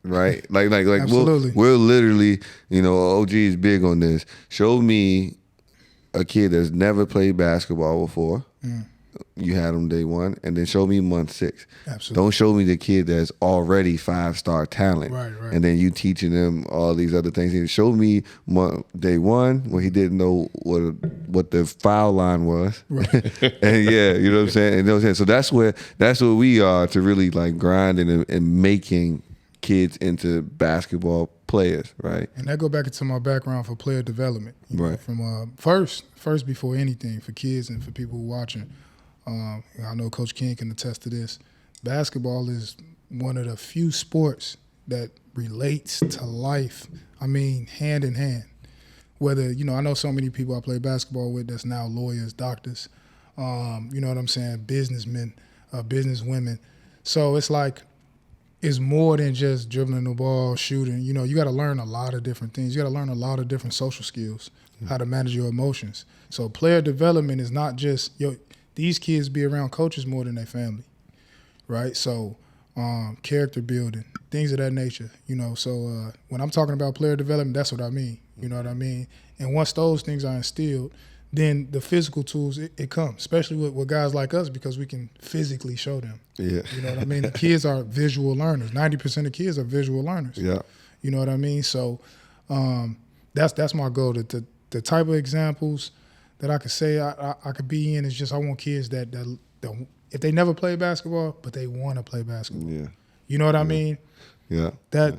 Right, like Absolutely. we're literally, OG is big on this. Show me a kid that's never played basketball before. You had him day one, and then show me month 6. Absolutely. Don't show me the kid that's already 5-star talent, right. And then you teaching them all these other things. And show me day one where he didn't know what the foul line was, right. And you know what I'm saying. And so that's where we are to really like grinding and making kids into basketball players, right? And that go back into my background for player development, right? From first before anything, for kids and for people who are watching. I know Coach King can attest to this. Basketball is one of the few sports that relates to life. I mean, hand in hand. Whether, I know so many people I play basketball with that's now lawyers, doctors, you know what I'm saying, businessmen, businesswomen. So it's like, it's more than just dribbling the ball, shooting. You got to learn a lot of different things. You got to learn a lot of different social skills, how to manage your emotions. So player development is not just, these kids be around coaches more than their family, right? So character building, things of that nature, So when I'm talking about player development, that's what I mean. You know what I mean? And once those things are instilled, then the physical tools, it comes, especially with guys like us, because we can physically show them. Yeah. You know what I mean? The kids are visual learners. 90% of kids are visual learners. Yeah. You know what I mean? So that's my goal. The type of examples that I could say I could be in is just, I want kids that if they never play basketball, but they want to play basketball. Yeah. You know what I mean? Yeah. That's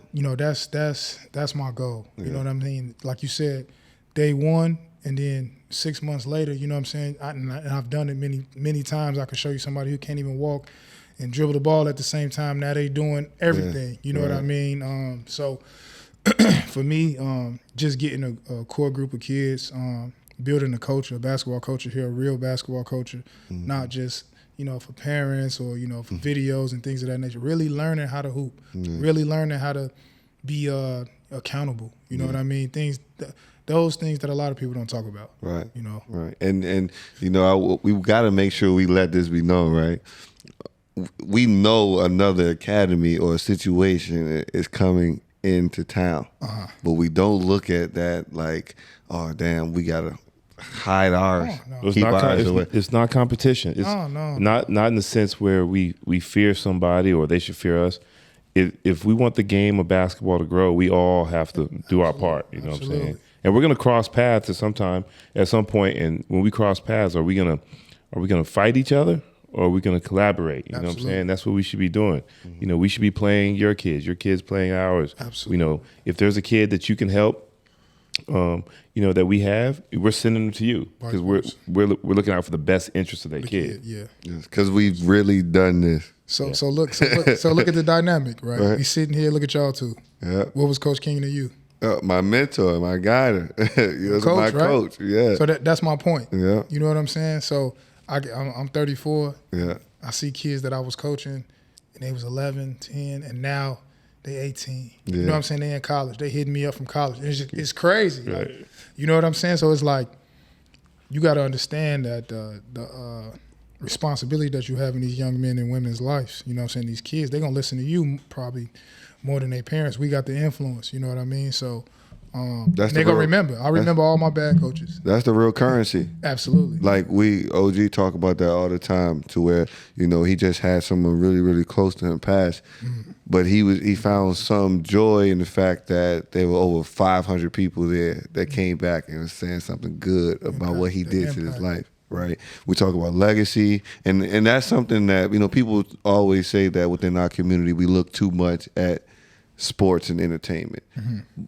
my goal. You know what I mean? Like you said, day one, and then 6 months later, you know what I'm saying? And I've done it many, many times. I could show you somebody who can't even walk and dribble the ball at the same time. Now they doing everything. Yeah, you know what I mean? So for me, just getting a core group of kids, building a culture, a basketball culture here, a real basketball culture, not just, for parents or, for videos and things of that nature. Really learning how to hoop, really learning how to be accountable. You know what I mean? Those things that a lot of people don't talk about. Right. Right. And we got to make sure we let this be known, right? We know another academy or a situation is coming into town, but we don't look at that like, oh, damn, we got to hide ours. No. It's not competition. It's not in the sense where we fear somebody or they should fear us. If we want the game of basketball to grow, we all have to do our part. You know what I'm saying? And we're going to cross paths at some point. And when we cross paths, are we going to fight each other, or are we going to collaborate? You know what I'm saying? That's what we should be doing. We should be playing your kids playing ours. Absolutely. If there's a kid that you can help, that we have, we're sending them to you, because we're looking out for the best interest of that kid. Yeah. Because we've really done this. So look at the dynamic, right? We sitting here, look at y'all two. Yeah. What was Coach King to you? My mentor, my guider, coach, my right? coach. Yeah. So that's my point. Yeah. You know what I'm saying? So I'm 34. Yeah. I see kids that I was coaching, and they was 11, 10, and now they 18. Yeah. You know what I'm saying? They in college. They hitting me up from college. It's crazy. Right. Like, you know what I'm saying? So it's like you got to understand that the responsibility that you have in these young men and women's lives. You know what I'm saying? These kids, they're going to listen to you probably more than their parents. We got the influence. You know what I mean? So they're going to remember. I remember all my bad coaches. That's the real currency. Absolutely. Like OG talk about that all the time, to where, you know, he just had someone really, really close to him pass, but he found some joy in the fact that there were over 500 people there that came back and was saying something good about what he did to his life. Right. We talk about legacy, and that's something that, you know, people always say that within our community we look too much at sports and entertainment.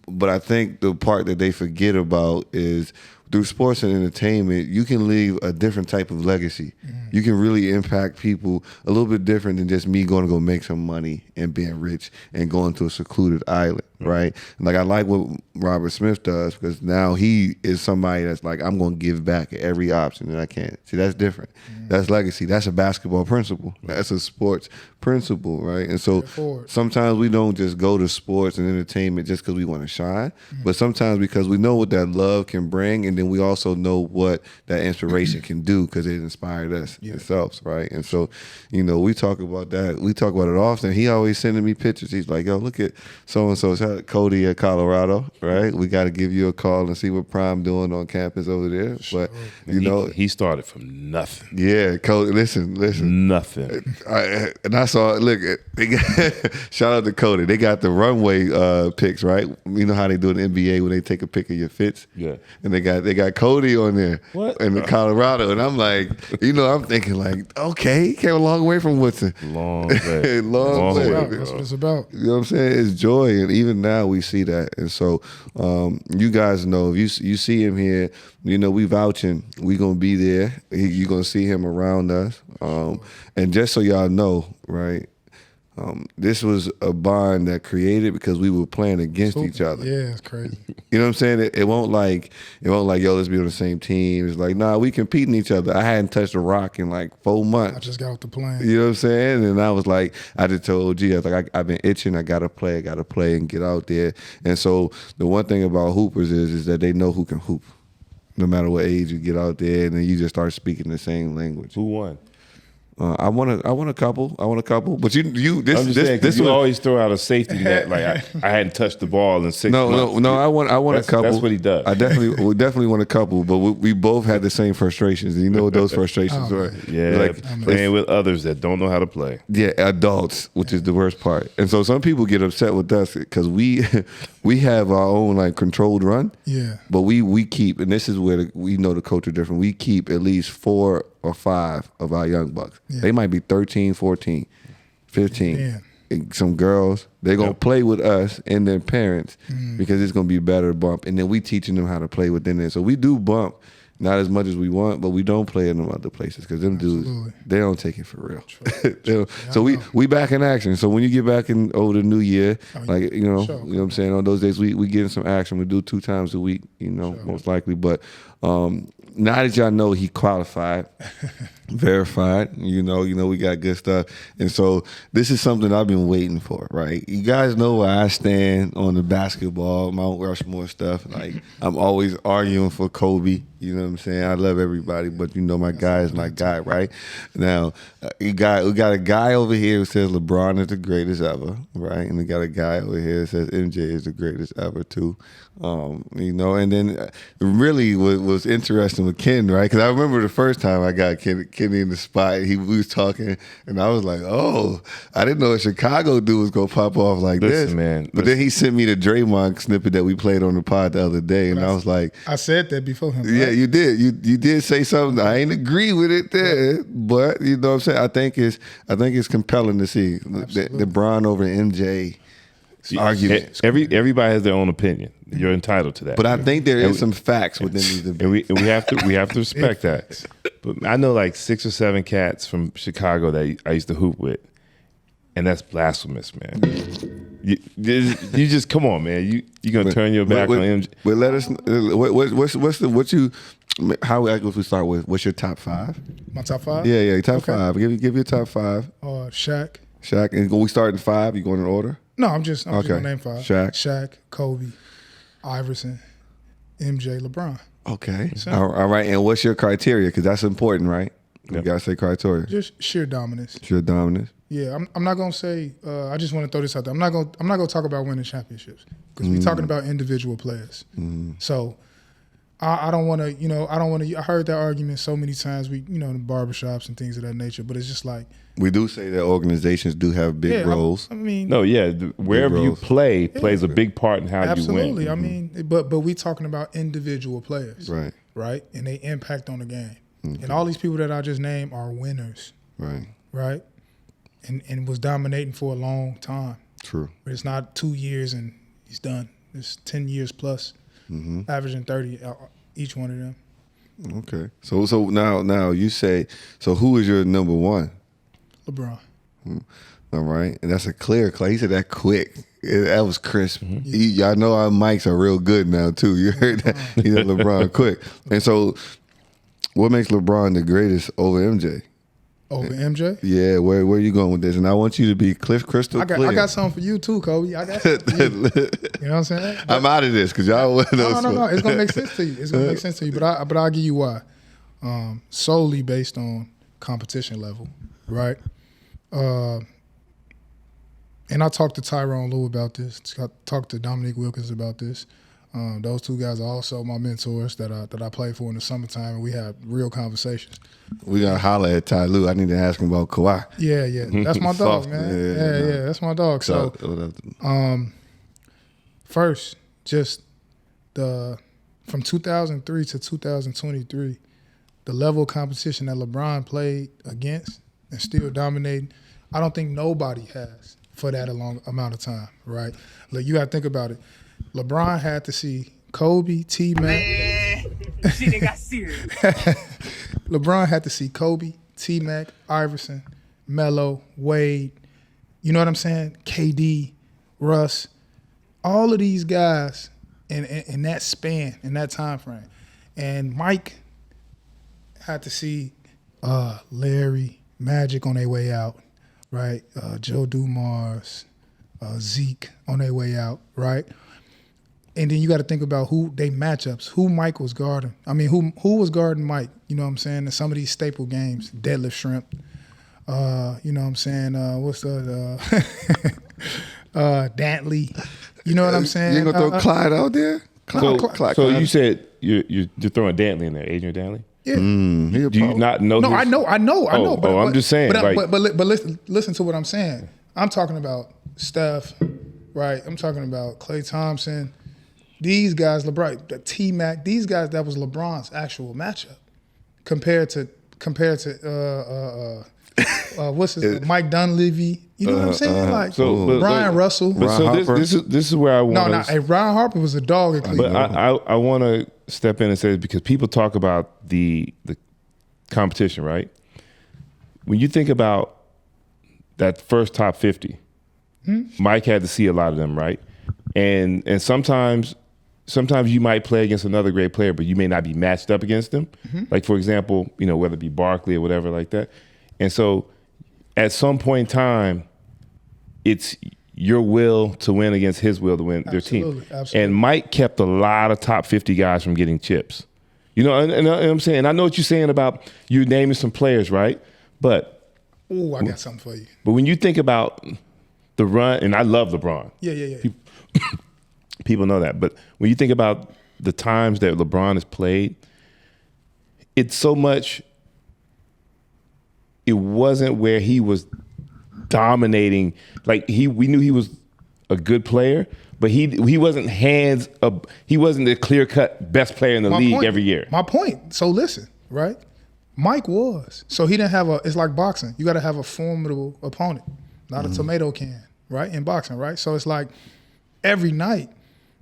But I think the part that they forget about is through sports and entertainment, you can leave a different type of legacy. You can really impact people a little bit different than just me going to go make some money and being rich and going to a secluded island, right? And like, I like what Robert Smith does, because now he is somebody that's like, I'm going to give back at every option that I can. See, that's different. That's legacy. That's a basketball principle. That's a sports principle, right? And so sometimes we don't just go to sports and entertainment just because we want to shine, but sometimes because we know what that love can bring, and then we also know what that inspiration can do because it inspired us ourselves, right? And so, you know, we talk about that. We talk about it often. He always sending me pictures. He's like, yo, look at so-and-so's Cody at Colorado, right? We got to give you a call and see what Prime doing on campus over there. But, you know. He started from nothing. Yeah, Cody, listen. Nothing. I saw, look, they got, shout out to Cody. They got the runway pics, right? You know how they do in the NBA when they take a pic of your fits? Yeah. And they got Cody on there in the Colorado. And I'm like, you know, I'm thinking like, okay, he came a long way from Woodson. Long way. long way. That's what it's about. You know what I'm saying? It's joy. And even now we see that. And so you guys know, if you see him here, you know, we vouching. We going to be there. You're going to see him around us. And just so y'all know, right, this was a bond that created because we were playing against each other. Yeah, it's crazy. You know what I'm saying? It won't like, yo, let's be on the same team. It's like, nah, we competing each other. I hadn't touched a rock in like 4 months. I just got off the plane. You know what I'm saying? And I was like, I just told OG, I was like, I've been itching. I gotta play and get out there. And so the one thing about hoopers is that they know who can hoop, no matter what age you get out there, and then you just start speaking the same language. Who won? I want a couple, but you always throw out a safety net. Like I hadn't touched the ball in 6 months. No. I want a couple. That's what he does. We definitely want a couple, but we both had the same frustrations. And you know what those frustrations are? Yeah, like playing with others that don't know how to play. Yeah, adults, which is the worst part. And so some people get upset with us because we have our own like controlled run. Yeah, but we keep, and this is where we know the culture different. We keep at least 4 or 5 of our young bucks. Yeah. They might be 13, 14, 15. Yeah. Some girls, they're going to play with us and their parents because it's going to be better bump. And then we teaching them how to play within there. So we do bump, not as much as we want, but we don't play in them other places because them dudes, they don't take it for real. So we back in action. So when you get back in over the new year, like, you know what I'm saying? On those days, we get in some action. We do 2 times a week, you know, most likely. But now that y'all know he qualified, verified, you know, we got good stuff. And so this is something I've been waiting for, right? You guys know where I stand on the basketball, Mount Rushmore stuff. Like, I'm always arguing for Kobe. You know what I'm saying? I love everybody, but you know my guy is my guy, right? Now, we got a guy over here who says LeBron is the greatest ever, right? And we got a guy over here that says MJ is the greatest ever too. You know, and then really what was interesting with Ken, right? Because I remember the first time I got Kenny in the spot, we was talking, and I was like, oh, I didn't know a Chicago dude was gonna pop off like this, man. But then he sent me the Draymond snippet that we played on the pod the other day, and I was like, I said that before him. Yeah, you did. You did say something. I ain't agree with it there, but you know what I'm saying. I think it's compelling to see the Bron over MJ argument. Everybody has their own opinion. You're entitled to that. But I think there is some facts within these debates. And we have to respect that. But I know like 6 or 7 cats from Chicago that I used to hoop with, and that's blasphemous, man. You just come on, man. You gonna turn your back on MJ? But let us. How if we start with? What's your top 5? My top 5? Yeah, top 5. Give your top 5. Shaq. And we start in 5. You going in order? No, I'm just gonna name 5. Shaq, Kobe, Iverson, MJ, LeBron. Okay. All right. And what's your criteria? Because that's important, right? You gotta say criteria. Just sheer dominance. Sheer dominance. Yeah, I'm not gonna say. I just want to throw this out there. I'm not gonna talk about winning championships because we're talking about individual players. So I don't want to. I heard that argument so many times. In the barbershops and things of that nature. But it's just like we do say that organizations do have big roles. I mean, wherever you play plays a big part in how you win. Absolutely. I mean, but we talking about individual players, right, and they impact on the game. And all these people that I just named are winners, right, and was dominating for a long time. True. But it's not 2 years and he's done. It's 10 years plus, averaging 30 each one of them. Okay. So now you say, so who is your number one? LeBron. All right. And that's a clear He said that quick. That was crisp. Y'all know our mics are real good now too. You heard that? He said LeBron quick. And so what makes LeBron the greatest over MJ? Over MJ? Yeah, where are you going with this? And I want you to be crystal clear. I got something for you too, Kobe. I got something for you. You know what I'm saying? I'm out of this because y'all want to know. No. It's gonna make sense to you. It's gonna make sense to you. But I'll give you why. Solely based on competition level, right? And I talked to Tyrone Lue about this. I talked to Dominique Wilkins about this. Those two guys are also my mentors that I played for in the summertime, and we had real conversations. We gotta holler at Ty Lue. I need to ask him about Kawhi. Yeah, that's my dog, man. Yeah, that's my dog. So, first, just from 2003 to 2023, the level of competition that LeBron played against and still dominating, I don't think nobody has for that a long amount of time, right? Like, you got to think about it. LeBron had to see Kobe, T-Mac. She done got serious. LeBron had to see Kobe, T-Mac, Iverson, Melo, Wade, you know what I'm saying? KD, Russ, all of these guys in that span, in that time frame. And Mike had to see Larry, Magic on their way out, right? Joe Dumars, Zeke on their way out, right? And then you got to think about who they matchups, who Mike was guarding. I mean, who was guarding Mike? You know what I'm saying? In some of these staple games, deadlift shrimp. You know what I'm saying? What's the Dantley? You know what I'm saying? You gonna throw Clyde out there? Clyde. You said you're throwing Dantley in there, Adrian Dantley? Yeah. Do you not know? No, I know. But I'm just saying. But listen to what I'm saying. I'm talking about Steph, right? I'm talking about Klay Thompson. These guys, LeBron, T-Mac, these guys, that was LeBron's actual matchup compared to what's his name? Mike Dunleavy. You know what I'm saying? Brian Russell. This is where I want. No. Ryan Harper was a dog at Cleveland. But I want to step in and say this because people talk about the competition, right? When you think about that first top 50, Mike had to see a lot of them, right? And sometimes you might play against another great player, but you may not be matched up against them. Like, for example, whether it be Barkley or whatever like that. And so at some point in time, it's your will to win against his will to win their team. Absolutely. And Mike kept a lot of top 50 guys from getting chips. And I'm saying, I know what you're saying about you naming some players, right? But I got something for you. But when you think about the run, and I love LeBron. Yeah. People know that. But when you think about the times that LeBron has played, it's so much, it wasn't where he was dominating. Like we knew he was a good player, but he wasn't hands up. He wasn't the clear-cut best player in the league every year. My point. So listen, right? Mike was. So he didn't have it's like boxing. You got to have a formidable opponent, not a tomato can, right? In boxing, right? So it's like every night,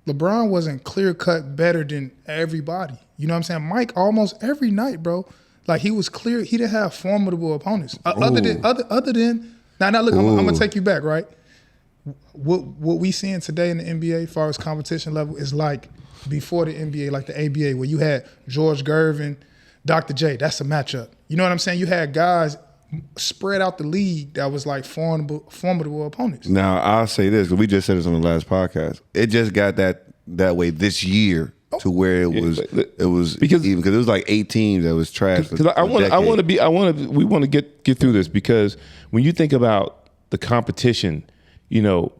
LeBron wasn't clear-cut better than everybody. You know what I'm saying? Mike almost every night, bro. Like he was clear. He didn't have formidable opponents. Other than now look, I'm gonna take you back, right? What we seeing today in the NBA as far as competition level is like before the NBA, like the ABA, where you had George Gervin, Dr. J. That's a matchup. You know what I'm saying? You had guys spread out the league that was like formidable opponents. Now I'll say this because we just said this on the last podcast. It just got that way this year to where it was because even because it was like 8 teams that was trash. Because we want to get through this because when you think about the competition, you know,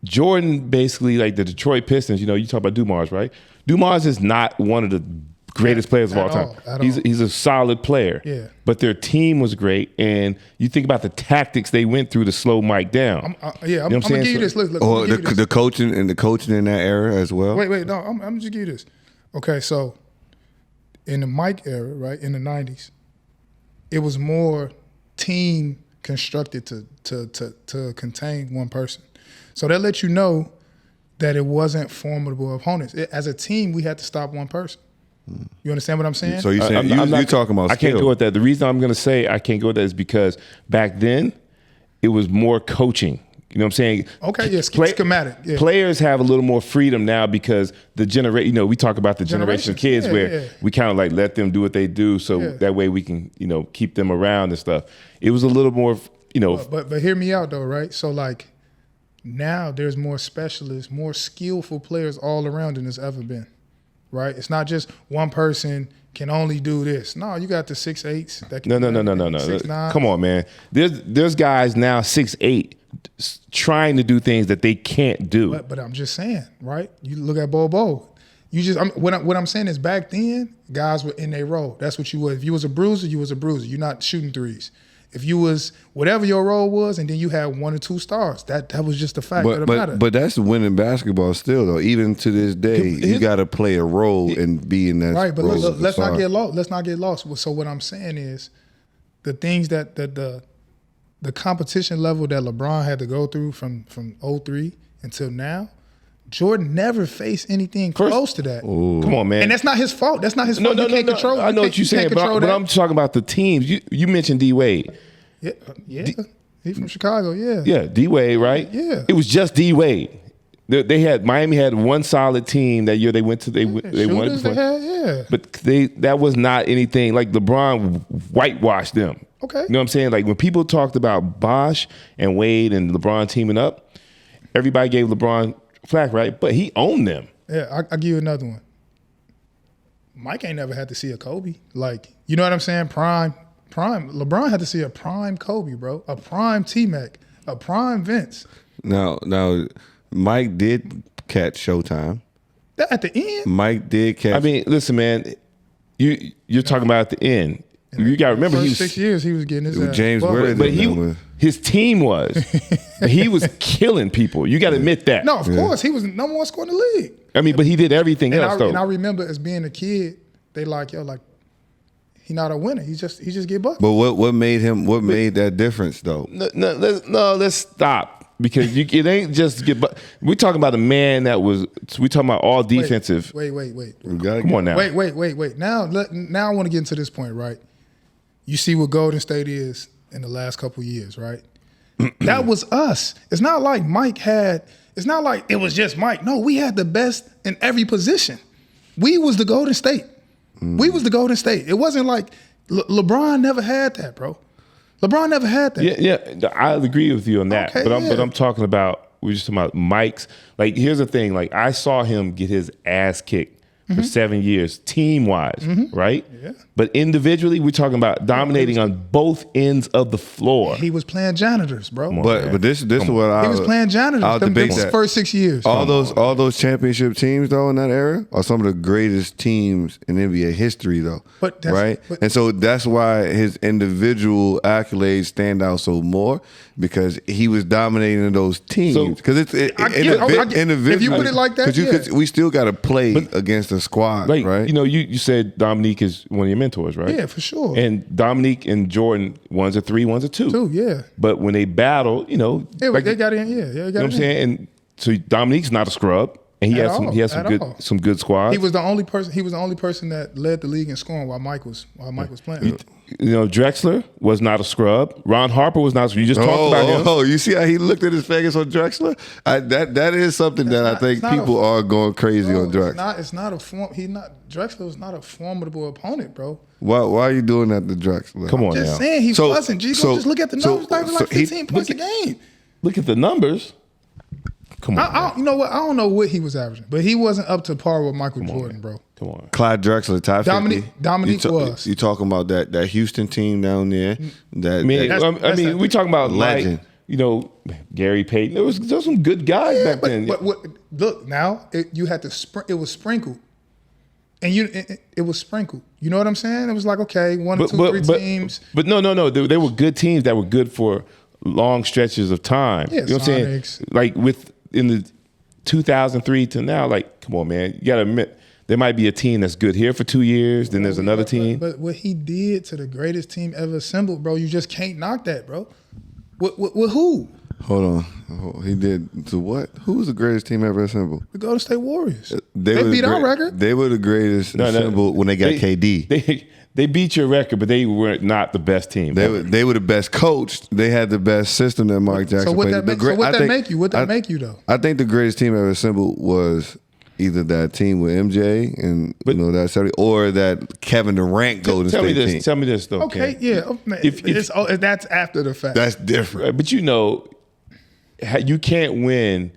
Jordan basically like the Detroit Pistons. You know, you talk about Dumars, right? Dumars is not one of the greatest players of all time. He's a solid player. Yeah. But their team was great, and you think about the tactics they went through to slow Mike down. I'm gonna give you this. Look, or the coaching in that era as well. Wait, no, I'm gonna just give you this. Okay, so in the Mike era, right, in the 90s, it was more team constructed to contain one person. So that lets you know that it wasn't formidable opponents. As a team, we had to stop one person. You understand what I'm saying? So you're saying you're talking about I can't skill. go with that. The reason I'm going to say I can't go with that is because back then it was more coaching. You know what I'm saying? Okay, yeah, schematic. Yeah. Players have a little more freedom now because the generation. You know, we talk about the generation of kids where we kind of like let them do what they do, so that way we can keep them around and stuff. It was a little more But hear me out though, right? So like now there's more specialists, more skillful players all around than there's ever been. Right? It's not just one person can only do this. No, you got the 6'8s. That can No. 6'9. Come on, man. There's guys now 6'8" trying to do things that they can't do. But I'm just saying, right? You look at Bobo. What I'm saying is back then, guys were in their role. That's what you were. If you was a bruiser, you was a bruiser. You're not shooting threes. If you was whatever your role was, and then you had 1 or 2 stars, that was just a fact of the matter. But that's winning basketball still though. Even to this day, you got to play a role and be in that right. But role. let's not get lost. Let's not get lost. So what I'm saying is, the things that the competition level that LeBron had to go through from 03 until now, Jordan never faced anything close to that. Ooh. Come on, man. And that's not his fault. That's not his fault. You can't control. I know what you're saying, but I'm talking about the teams. You mentioned D-Wade. Yeah. He's from Chicago, yeah. Yeah, D-Wade, right? Yeah. It was just D-Wade. Miami had one solid team that year. They won it. But that was not anything like LeBron whitewashed them. Okay. You know what I'm saying? Like when people talked about Bosh and Wade and LeBron teaming up, everybody gave LeBron flack, right? But he owned them. Yeah, I'll give you another one. Mike ain't never had to see a Kobe. Like, you know what I'm saying? Prime. LeBron had to see a prime Kobe, bro. A prime T-Mac. A prime Vince. Now, Mike did catch Showtime. At the end? Mike did catch. I mean, listen, man. You're talking about at the end. You got to remember, he was 6 years. He was getting his ass James bucked. Worthy. His team was. But he was killing people. You got to admit that. No, of course. He was the number 1 scorer in the league. I mean, but he did everything else, though. And I remember as being a kid, they he not a winner. He just get bucked. But what made that difference though? Let's stop. Because it ain't just we're talking about a man that was. We talking about all defensive. Wait. Come on now. Wait. Now I want to get into this point, right? You see what Golden State is in the last couple of years, right? That was us. It's not like Mike had. It's not like it was just Mike. No, we had the best in every position. We was the Golden State. We was the Golden State. It wasn't like LeBron never had that, bro. LeBron never had that. Yeah, I agree with you on that. Okay, but I'm talking about, we're just talking about Mike's. Like, here's the thing. Like, I saw him get his ass kicked for 7 years, team-wise, right? Yeah. But individually, we're talking about dominating on both ends of the floor. He was playing janitors, bro. But this is what he was playing janitors. I'll debate that. First 6 years. All those championship teams though in that era are some of the greatest teams in NBA history though. And so that's why his individual accolades stand out so more because he was dominating those teams. Because individually, if you put it like that, we still got to play against a squad, like, right? You know, you said Dominique is one of your mentors, right? Yeah, for sure. And Dominique and Jordan, one's a 3, one's a 2. 2, yeah. But when they battle, you know, they got in. Yeah, you know what I'm saying? And so Dominique's not a scrub. And he At had all, he had some at good all. some good squads. He was the only person. He was the only person that led the league in scoring while Mike was playing. You know, Drexler was not a scrub. Ron Harper was not. You just talked about him. Oh, you see how he looked at his fingers on Drexler? That is something that I think people are going crazy on Drexler. It's not a form. Drexler was not a formidable opponent, bro. Why are you doing that to Drexler? Come on now. Just saying he wasn't. Just look at the numbers. Like 15 points a game. Look at the numbers. Come on. You know what? I don't know what he was averaging, but he wasn't up to par with Michael Jordan, bro. Come on. Clyde Drexler, top 50. Dominique was. You talking about that Houston team down there? I mean, we talking about legend. Like, you know, Gary Payton. There was some good guys back then. But look now, you had to it was sprinkled, and it was sprinkled. You know what I'm saying? It was like, okay, one, two, three teams. But no. They were good teams that were good for long stretches of time. Yeah, you know what I'm saying? Like in the 2003 to now, like, come on, man. You got to admit, there might be a team that's good here for 2 years, then there's another team. But what he did to the greatest team ever assembled, bro, you just can't knock that, bro. With who? Hold on. He did to what? Who was the greatest team ever assembled? The Golden State Warriors. They beat our record. They were the greatest assembled when they got KD. They beat your record, but they were not the best team. They were the best coached. They had the best system that Mark Jackson played. What that make you though? I think the greatest team ever assembled was either that team with MJ and that 70, or that Kevin Durant Golden State team. Tell me this though. Okay, yeah. If that's after the fact. That's different. But you can't win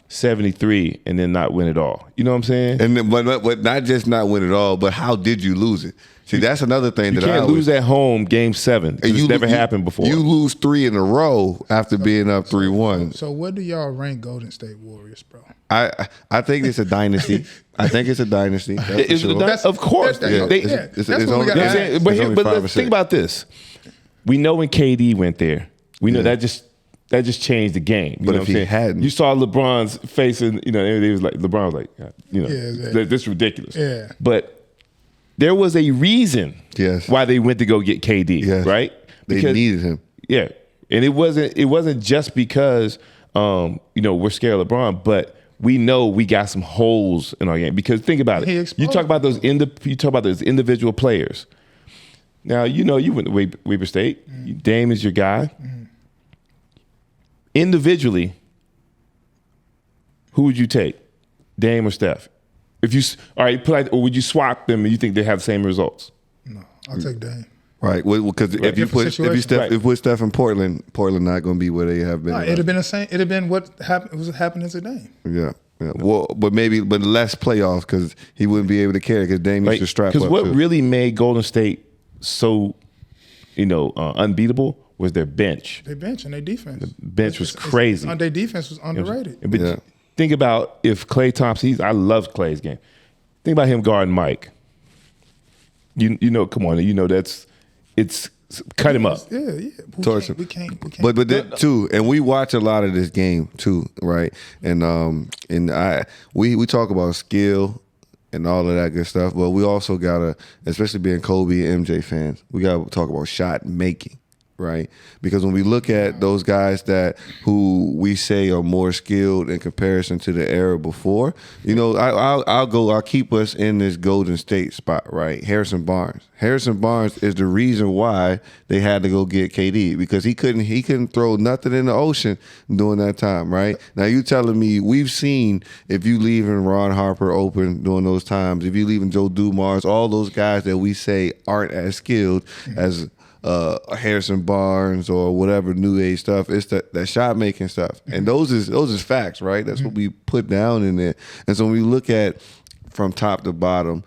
73 and then not win it all. You know what I'm saying? And but not just not win it all, but how did you lose it? See, that's another thing that I can't lose at home game 7. It's never happened before. You lose 3 in a row after being up 3-1. So what do y'all rank Golden State Warriors, bro? I think it's a dynasty. I think it's a dynasty. Of course. It's only But let's think about this. We know when KD went there. We know that just changed the game. You but know if what I'm he hadn't, you saw LeBron's face, and it was like LeBron was like, this is ridiculous. Yeah. But there was a reason why they went to go get KD, right? Because they needed him. Yeah, and it wasn't just because we're scared of LeBron, but we know we got some holes in our game. Because think about it, you talk about those individual players. Now you went to Weber State. Mm-hmm. Dame is your guy. Mm-hmm. Individually, who would you take, Dame or Steph? Or would you swap them and you think they have the same results? No, I'll take Dame. Right, because if you put Steph in Portland not going to be where they have been. No, it'd have been the same. It'd have been what happened to Dame. Yeah. Well, but less playoffs because he wouldn't be able to carry because Dame used to strap up. Because what really made Golden State so, unbeatable was their bench. Their bench and their defense. The bench was crazy. Their defense was underrated. Think about if Klay Thompson. I love Klay's game. Think about him guarding Mike. Come on, it's cut him up. Yeah. We can't. But then too, and we watch a lot of this game too, right? And we talk about skill and all of that good stuff, but we also gotta, especially being Kobe and MJ fans, we gotta talk about shot making. Right, because when we look at those guys who we say are more skilled in comparison to the era before, I'll keep us in this Golden State spot. Right, Harrison Barnes. Harrison Barnes is the reason why they had to go get KD because he couldn't throw nothing in the ocean during that time. Right now, you telling me we've seen if you leaving Ron Harper open during those times, if you leaving Joe Dumars, all those guys that we say aren't as skilled as Harrison Barnes or whatever new age stuff. It's that shot making stuff, and those is facts, right? That's what we put down in there. And so when we look at from top to bottom,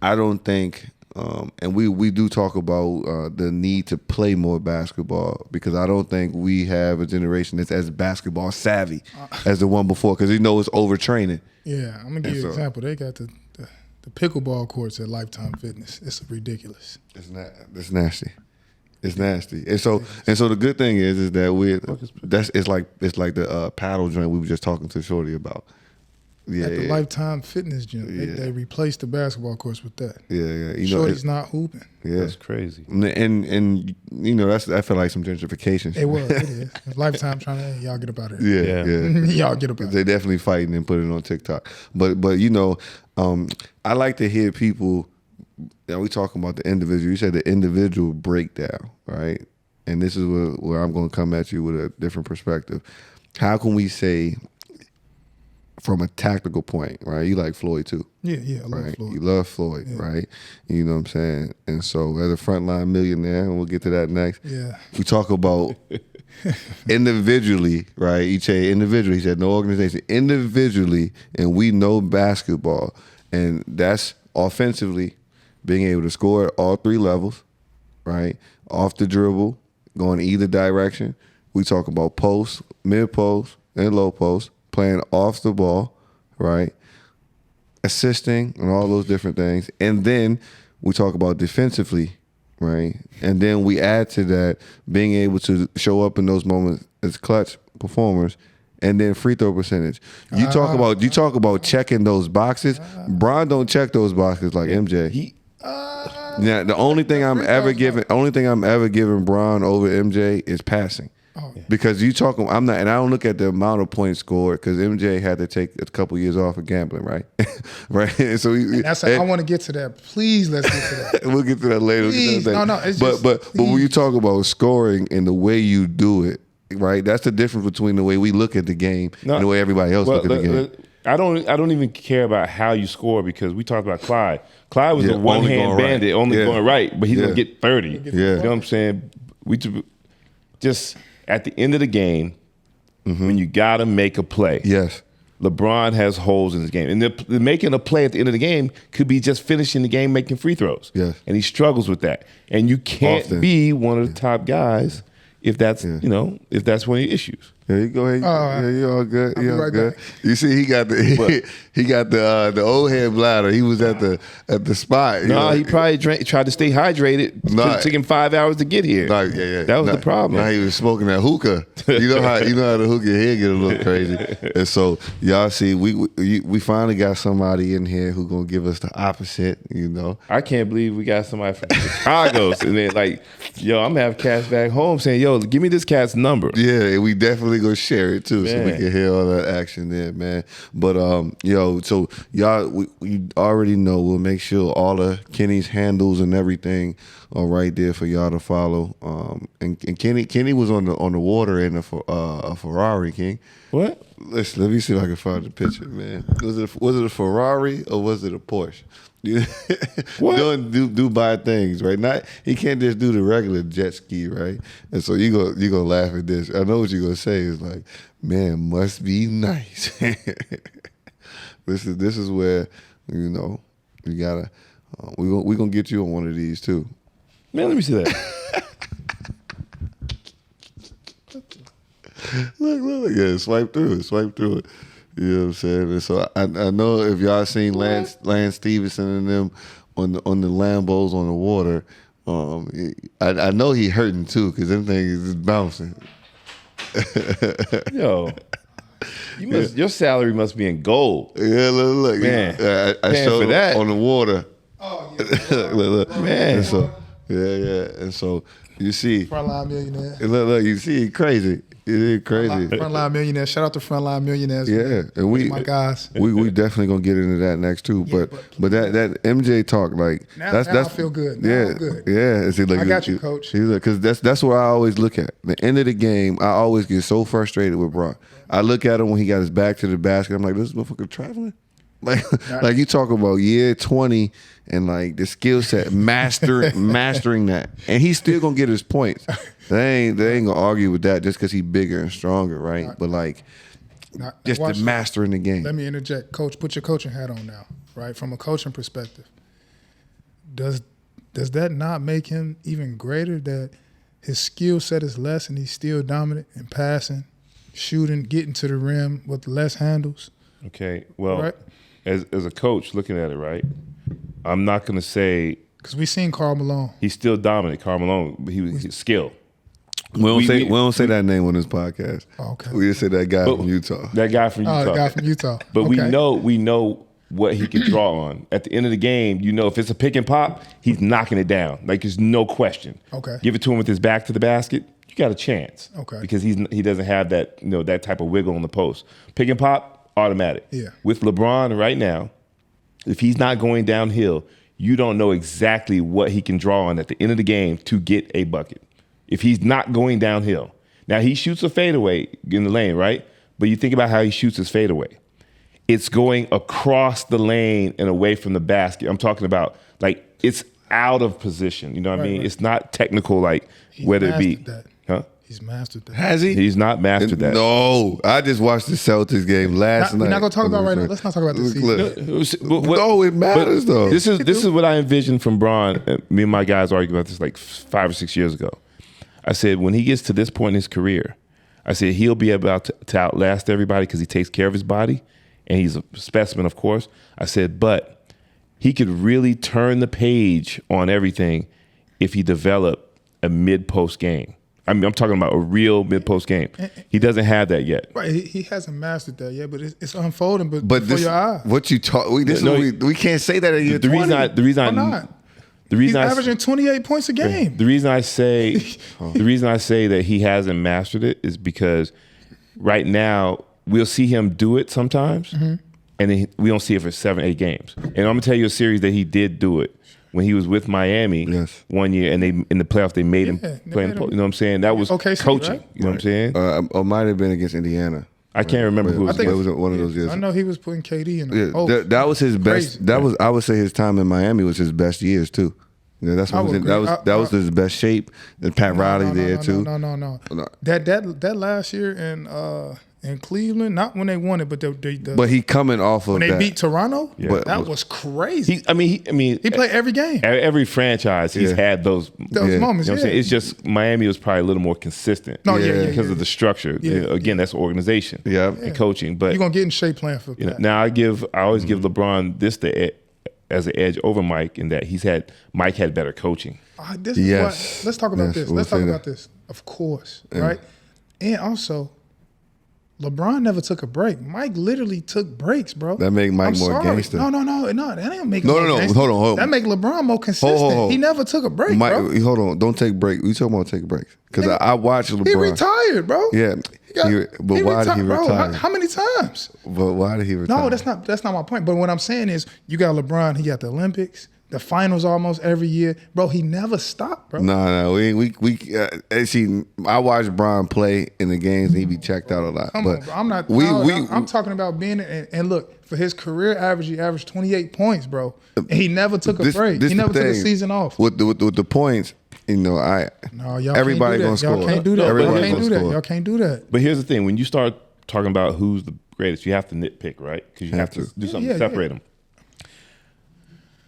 I don't think, and we do talk about the need to play more basketball because I don't think we have a generation that's as basketball savvy as the one before because it's overtraining. Yeah, I'm gonna give you an example. They got the pickleball courts at Lifetime Fitness. It's ridiculous. It's nasty. It's nasty, and so the good thing is that it's like the paddle joint we were just talking to Shorty about. at the Lifetime Fitness Gym. They replaced the basketball courts with that. Yeah. Shorty's not hooping. Yeah, that's crazy. And you know, I feel like some gentrification. It is. Lifetime trying to, y'all get up out of here. Yeah. Y'all get up out of They here. definitely fighting and put it on TikTok. But you know, I like to hear people. Now we talking about the individual. You said the individual breakdown, right? And this is where I'm going to come at you with a different perspective. How can we say, from a tactical point, right? You like Floyd too. Yeah, I love right? Floyd. You love Floyd, right? You know what I'm saying? And so as a frontline millionaire, and we'll get to that next. Yeah. We talk about individually, right? Each say individually, he said no organization. Individually, and we know basketball. And that's offensively being able to score at all three levels, right? Off the dribble, going either direction. We talk about post, mid post, and low post, playing off the ball, right? Assisting and all those different things. And then we talk about defensively, right? And then we add to that being able to show up in those moments as clutch performers. And then free throw percentage. You talk about checking those boxes. Bron don't check those boxes like MJ. Now the only thing I'm ever giving Bron over MJ is passing. Because you talking, I'm not, and I don't look at the amount of points scored because MJ had to take a couple years off of gambling, right? Right. And so I want to get to that. Please, let's get to that. We'll get to that later. Please, it's but when you talk about scoring and the way you do it, right? That's the difference between the way we look at the game and the way everybody else look at the game. I don't even care about how you score because we talked about Clyde. Clyde was a one-hand bandit, only going right, but he's going to get 30. You know what I'm saying? We just at the end of the game, when you got to make a play. Yes. LeBron has holes in his game. And the making a play at the end of the game could be just finishing the game making free throws. Yes. And he struggles with that. And you can't be one of the top guys if that's if that's one of your issues. Yeah, you go ahead. You all good. I'll be right good. back. You see, he got the old head bladder. He was at the spot. He probably tried to stay hydrated. It took him 5 hours to get here. That was the problem. Now he was smoking that hookah. You know how the hookah head get a little crazy. And so y'all see, we finally got somebody in here who gonna give us the opposite. You know, I can't believe we got somebody from Chicago, and then I'm gonna have cats back home saying, "Yo, give me this cat's number." Yeah, and we definitely gonna share it too, so we can hear all that action there, man. But so y'all, we already know. We'll make sure all of Kenny's handles and everything are right there for y'all to follow. And Kenny was on the water in a Ferrari, King. What? Listen, let me see if I can find the picture, man. Was it a Ferrari or was it a Porsche? What? Doing Dubai things, right? He can't just do the regular jet ski, right? And so you go laugh at this. I know what you're gonna say is like, man, must be nice. This is where you gotta we gonna get you on one of these too. Man, let me see that. Look, yeah, swipe through it. You know what I'm saying? And so I know if y'all seen Lance Stevenson and them on the Lambos on the water, I know he hurting too because them things is bouncing. Yo, your salary must be in gold. Yeah, look, man. I showed for that on the water. Oh yeah, look, man. And so and so you see, Frontline Millionaire. Look, you see, crazy. It is crazy. Frontline Millionaire. Shout out to Frontline Millionaires. Yeah, and my guys. we definitely gonna get into that next too. But that MJ talk, like now that's I feel good. Now yeah, I'm good. yeah. See, like, I got you, Coach. Because that's what I always look at. The end of the game, I always get so frustrated with Bron. I look at him when he got his back to the basket. I'm like, this motherfucker traveling. Like you talk about year 20 and like the skill set mastering that, and he's still gonna get his points. They ain't gonna argue with that just because he's bigger and stronger, right? But like just the mastering the game. Let me interject, Coach. Put your coaching hat on now, right? From a coaching perspective, does that not make him even greater? That his skill set is less and he's still dominant in passing, shooting, getting to the rim with less handles. Okay, well. Right? As a coach looking at it, right, I'm not going to say... Because we've seen Karl Malone. He's still dominant. Karl Malone, he was skilled. We don't say that name on this podcast. Oh, okay. We just say that guy from Utah. That guy from Utah. Oh, the guy from Utah. But Okay. we know what he can draw on. At the end of the game, if it's a pick and pop, he's knocking it down. Like, there's no question. Okay. Give it to him with his back to the basket, you got a chance. Okay. Because he doesn't have that that type of wiggle on the post. Pick and pop, automatic. Yeah. With LeBron right now, if he's not going downhill, you don't know exactly what he can draw on at the end of the game to get a bucket. If he's not going downhill. Now, he shoots a fadeaway in the lane, right? But you think about how he shoots his fadeaway. It's going across the lane and away from the basket. I'm talking about, like, it's out of position. You know what I mean? Right. It's not technical, like, He's whether it be. mastered that. Huh? He's mastered that. Has he? He's not mastered that. No, I just watched the Celtics game last night. We're not gonna talk about right now. Let's not talk about this season. No, it matters though. This is what I envisioned from Bron. Me and my guys argued about this like 5 or 6 years ago. I said, when he gets to this point in his career, I said he'll be able to outlast everybody because he takes care of his body, and he's a specimen, of course. I said, but he could really turn the page on everything if he developed a mid-post game. I mean, I'm talking about a real mid-post game. He doesn't have that yet. Right, he hasn't mastered that yet, but it's unfolding But before this, your eyes. what you talk, we can't say that at year The 20. reason Why not? the He's reason I averaging 28 points a game. The reason I say that he hasn't mastered it is because right now we'll see him do it sometimes, and then we don't see it for 7-8 games. And I'm gonna tell you a series that he did do it when he was with Miami one year, and they in the playoffs they made him play. You know what I'm saying? That was OKC, coaching. right? You know what I'm saying? Or might have been against Indiana. I can't remember who it was. It was one of those years. I know he was putting KD in. Yeah, that was his best. Crazy. That was, I would say, his time in Miami was his best years too. That's I when would that was his best shape. And Pat Riley there too. No. That last year in Cleveland, not when they won it, but But he coming off of when they that. beat Toronto, Yeah. that was crazy. He played every game. Every franchise he's had those Those Yeah. moments. You know what I'm Yeah. saying? It's just Miami was probably a little more consistent. No, yeah, because of the structure. Yeah. Again, that's organization and coaching. But You're gonna get in shape playing for that. now I always give LeBron this as an edge over Mike in that Mike had better coaching. This is Yes. let's talk about Yes, this. we'll Let's talk say about that. this. Of course, right? And also, LeBron never took a break. Mike literally took breaks, bro. That make Mike I'm more sorry. gangster. No. That ain't make him No, more no. gangster. Hold on. That make LeBron more consistent. Hold. He never took a break, Mike, bro. hold on. Don't take break. We talking about take breaks because I watched LeBron. He retired, bro. Yeah, but why did he bro, retire? how many times? But why did he retire? No, that's not my point. But what I'm saying is, you got LeBron. He got the Olympics, the finals almost every year, bro. He never stopped, bro. No. We see. I watched Bron play in the games, and he be checked out a lot. Come but on, bro. I'm not. I'm talking about being and look, for his career average, he averaged 28 points, bro. And he never took a break. He never took a season off. With the points, Y'all everybody can't do gonna that. Y'all score. can't do that. Everybody Y'all can't do gonna that. score. Y'all can't do that. But here's the thing: when you start talking about who's the greatest, you have to nitpick, right? Because you have to do something to separate them.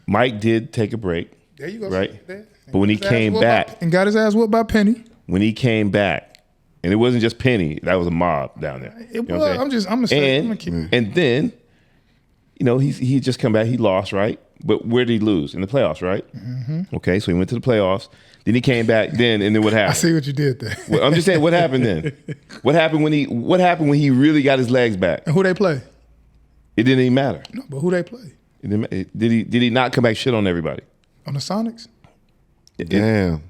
Mike did take a break. There you go. Right? There. But when he came back, and got his ass whooped by Penny. when he came back, and it wasn't just Penny, that was a mob down there. It You know was. what I'm saying? I'm gonna keep. And then, he just come back. He lost, right? But where did he lose? In the playoffs, right? Mm-hmm. Okay, so he went to the playoffs. Then he came back. And then what happened? I see what you did there. Well, I'm just saying, what happened then? What happened when he really got his legs back? And who they play? It didn't even matter. No, but who they play? Did he not come back shit on everybody? On the Sonics? Damn.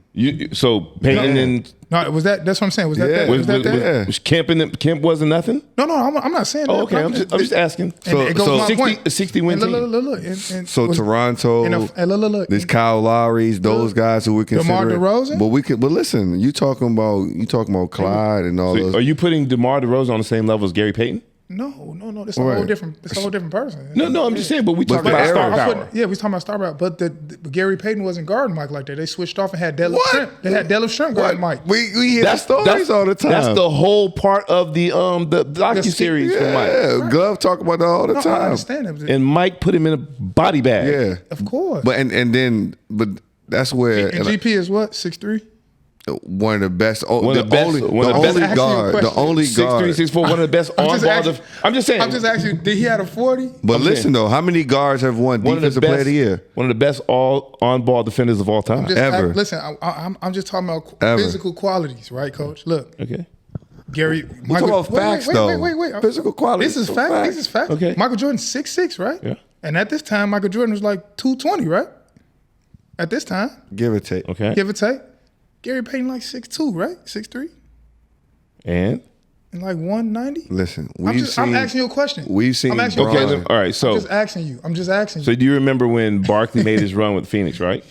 So Peyton and No, was that? That's what I'm saying. Was that? Yeah. That? Was that? That? was Kemp wasn't nothing? No, I'm not saying that. Oh, okay. I'm just asking. And it goes my 60, point. a 60 win team. Look. So Toronto, look. these Kyle Lowry's, those guys who we DeMar consider. DeRozan? But listen, you talking about Clyde and all those. Are you putting DeMar DeRozan on the same level as Gary Payton? No. That's a whole different. That's a whole different person. No, I'm just saying. But we talking But about Aaron- star I power. we was talking about star power, but but Gary Payton wasn't guarding Mike like that. They switched off and had Detlef What? Shrimp. They had Detlef Shrimp guarding Mike. We hear the stories all the time. That's the whole part of the docuseries from Mike. Yeah, Glove talk about that all the No, I time. understand that. And Mike put him in a body bag. Yeah, Of course. but and then that's where and GP is what 6'3". One of the best. One of the best. Only, One the of the only best. guard. The only 6'3", guard. 6'4", one of the best on ball. I'm just saying. I'm just asking you, did he have a 40? But listen though, how many guards have won Defensive Player of the Year? One of the best all on ball defenders of all time. Ever. Listen, I'm just talking about Ever. physical qualities, right, Coach? Look, Okay. Gary. We talking about facts though. Wait. Physical qualities. This is fact. This is fact. Okay. Michael Jordan 6'6", right? Yeah. And at this time, Michael Jordan was like 220, right? At this time, Give or take. Okay. give or take. Gary Payton like 6'2", right? 6'3", And and like 190. Listen, I'm asking you a question. We've seen. I'm asking you a okay. question. All right. So I'm just asking you. I'm just asking So you. do you remember when Barkley made his run with Phoenix, right?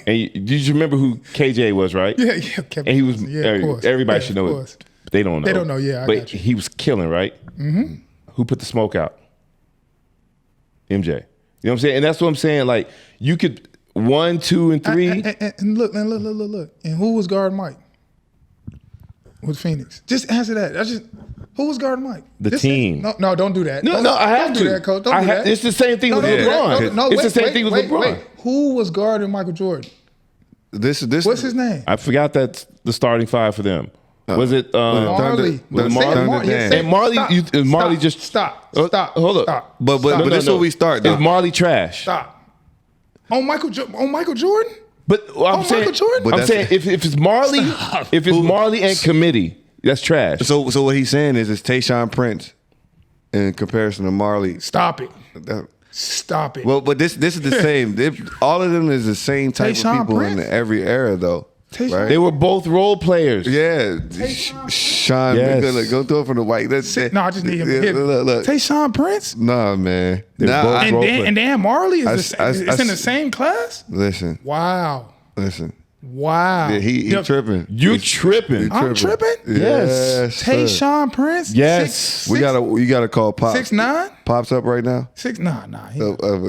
And did you remember who KJ was, right? Yeah. Kevin And he was. Johnson. Yeah, of course. Everybody Yeah, should of know course. it. But they don't know. They don't know, yeah, I but got you. he was killing, right? Mm-hmm. Who put the smoke out? MJ. You know what I'm saying? And that's what I'm saying. Like you could 1, 2, and 3. And look, man, look. And who was guarding Mike with Phoenix? Just answer that. Who was guarding Mike? The team. No, don't do that. No, Don't- I have don't to. do that, Coach. Don't do that. It's the same thing with don't do LeBron. that. No, it's the wait, same wait, thing with wait, LeBron. wait. Who was guarding Michael Jordan? This. What's his name? I forgot that's the starting 5 for them. Was it Marley. was Thunder- Marley? Thunder Dan. And Marley, Marley just stop. hold up. Stop. But Stop. this is where we start. Is Though. Marley trash? Stop. On Michael Jordan? But I'm saying, Michael Jordan? But I'm that's- saying if it's Marley, if it's Marley and committee, that's trash. So what he's saying is it's Tayshaun Prince in comparison to Marley. Stop it. That- Stop it. Well, but this is the same. All of them is the same type Tayshaun of people in Prince? every era, though. Tayshaun- Right? They were both role players. Yeah, Tayshaun Sean, Yes. look, go throw it from the white. No, I just need him to hit me. Look. Tayshaun Prince? Nah, man. They're Nah, both I- role And Dan Marley is I- in the same class? listen, Wow. listen. Wow. Yeah, he tripping. You tripping? I'm tripping? Yes. sir. Tayshaun Prince? Yes. You gotta call Pops. 6'9"? Pops up right now. Nah.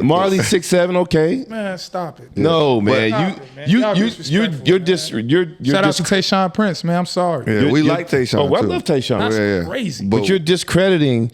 Marley 6'7", okay. Man, stop it. No, man. Stop it, man. Y'all disrespectful, You're man. Shout Shout out to Tayshaun Prince, man. I'm sorry. Yeah, we like Tayshaun. Oh, I too. love Tayshaun. That's crazy. But you're discrediting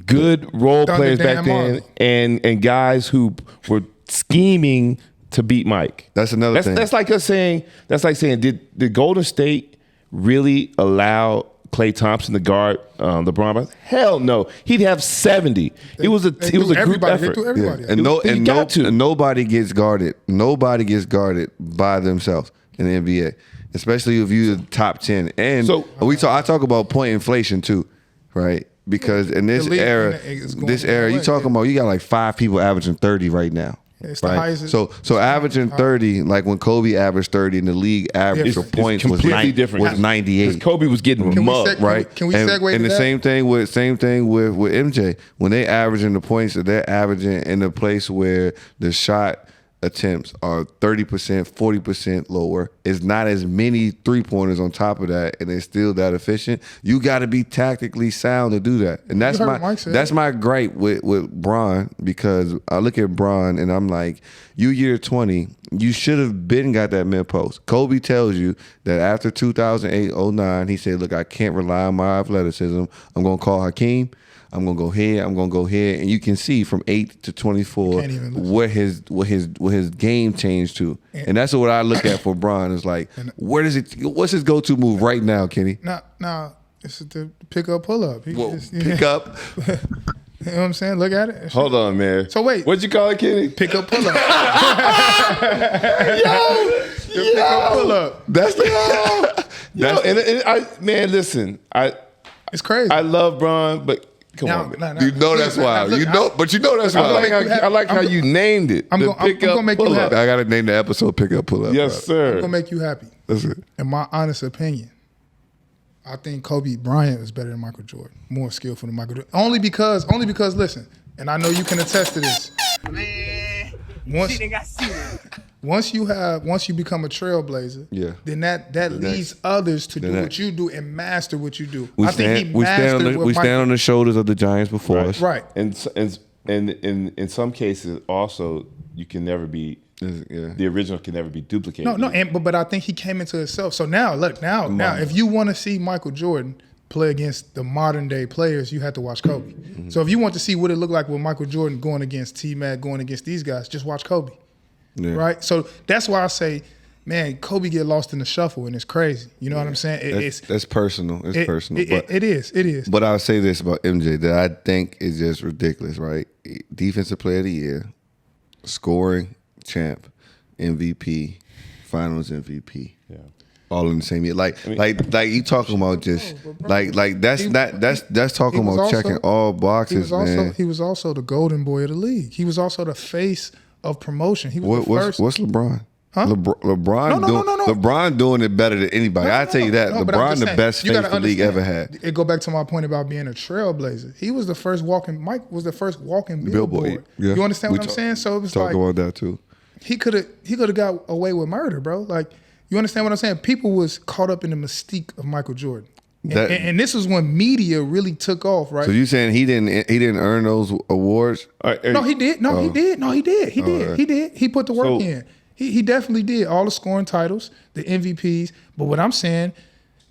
good role Thunder players back Dan then Marley. and guys who were scheming to beat Mike. That's another thing. That's like us saying did Golden State really allow Klay Thompson to guard LeBron? Hell no. He'd have 70. It was a group Everybody, effort. They threw everybody. And You nobody gets guarded. Nobody gets guarded by themselves in the NBA, especially if you're the top 10. And So- I talk about point inflation too, right? Because in this The league era, is going the you way, talking about you got like 5 people averaging 30 right now. It's the right? highest- So averaging 30, like when Kobe averaged 30 and the league average for It's points was completely different. was 98. Because Kobe was getting Can we mugged. say- Right, Can we and, segue and to the that? same thing with MJ when they averaging the points that they're averaging in a place where the shot attempts are 30%, 40% lower. It's not as many 3-pointers on top of that, and they're still that efficient. You got to be tactically sound to do that, and that's heard Mike say that's that. my gripe with Bron, because I look at Bron and I'm like, year 20, you should have been got that mid post. Kobe tells you that after 2008-09, he said, look, I can't rely on my athleticism. I'm going to call Hakeem. I'm gonna go here, and you can see from 8 to 24 Can't even listen. what his game changed to, and that's what I look at for Bron. Is like, what's his go-to move right now, Kenny? Now, it's the pick up, pull up. Pick up. You know what I'm saying? Look at it. Hold on, man. So wait. What'd you call it, Kenny? Pick up, pull up. Pick up, pull up. That's listen, It's crazy. I love Bron, but come on, man. You know that's wild. Look, But you know that's wild. I like how you named it. I'm The gonna pick up, make you pull up. happy. I gotta name the episode "Pick Up, Pull Up." Yes, bro. sir. I'm gonna make you happy. That's it. In my honest opinion, I think Kobe Bryant is better than Michael Jordan, more skillful than Michael Jordan. Only because, listen, and I know you can attest to this. Once you become a trailblazer, Yeah. then that leads others to do what you do and master what you do. We I think stand he mastered what on the shoulders of the giants before us. Right. And in some cases, also, you can never be. Yeah. The original can never be duplicated. But I think he came into himself. So now, look, now, if you want to see Michael Jordan play against the modern day players, you have to watch Kobe. Mm-hmm. So if you want to see what it looked like with Michael Jordan going against T-Mac, going against these guys, just watch Kobe. Yeah. Right? So that's why I say man, Kobe get lost in the shuffle, and it's crazy. You know what I'm saying? That's personal. It's personal. It is. But I'll say this about MJ that I think is just ridiculous, right? Defensive Player of the Year, scoring champ, MVP, Finals MVP. Yeah. All in the same year. Like you talking about just that's talking about checking all boxes, man. He was also the golden boy of the league. He was also the face of promotion. He was the first. What's LeBron? Huh? LeBron No. LeBron doing it better than anybody. I tell you that. LeBron the best face the league ever had. It go back to my point about being a trailblazer. He was the first Mike was the first walking billboard. Yeah. You understand what I'm saying? So it was talk about that too. He could have got away with murder, bro. Like, you understand what I'm saying? People was caught up in the mystique of Michael Jordan. And this is when media really took off, right? So you saying he didn't earn those awards? No, he did. He did. He put the work in. He definitely did. All the scoring titles, the MVPs. But what I'm saying,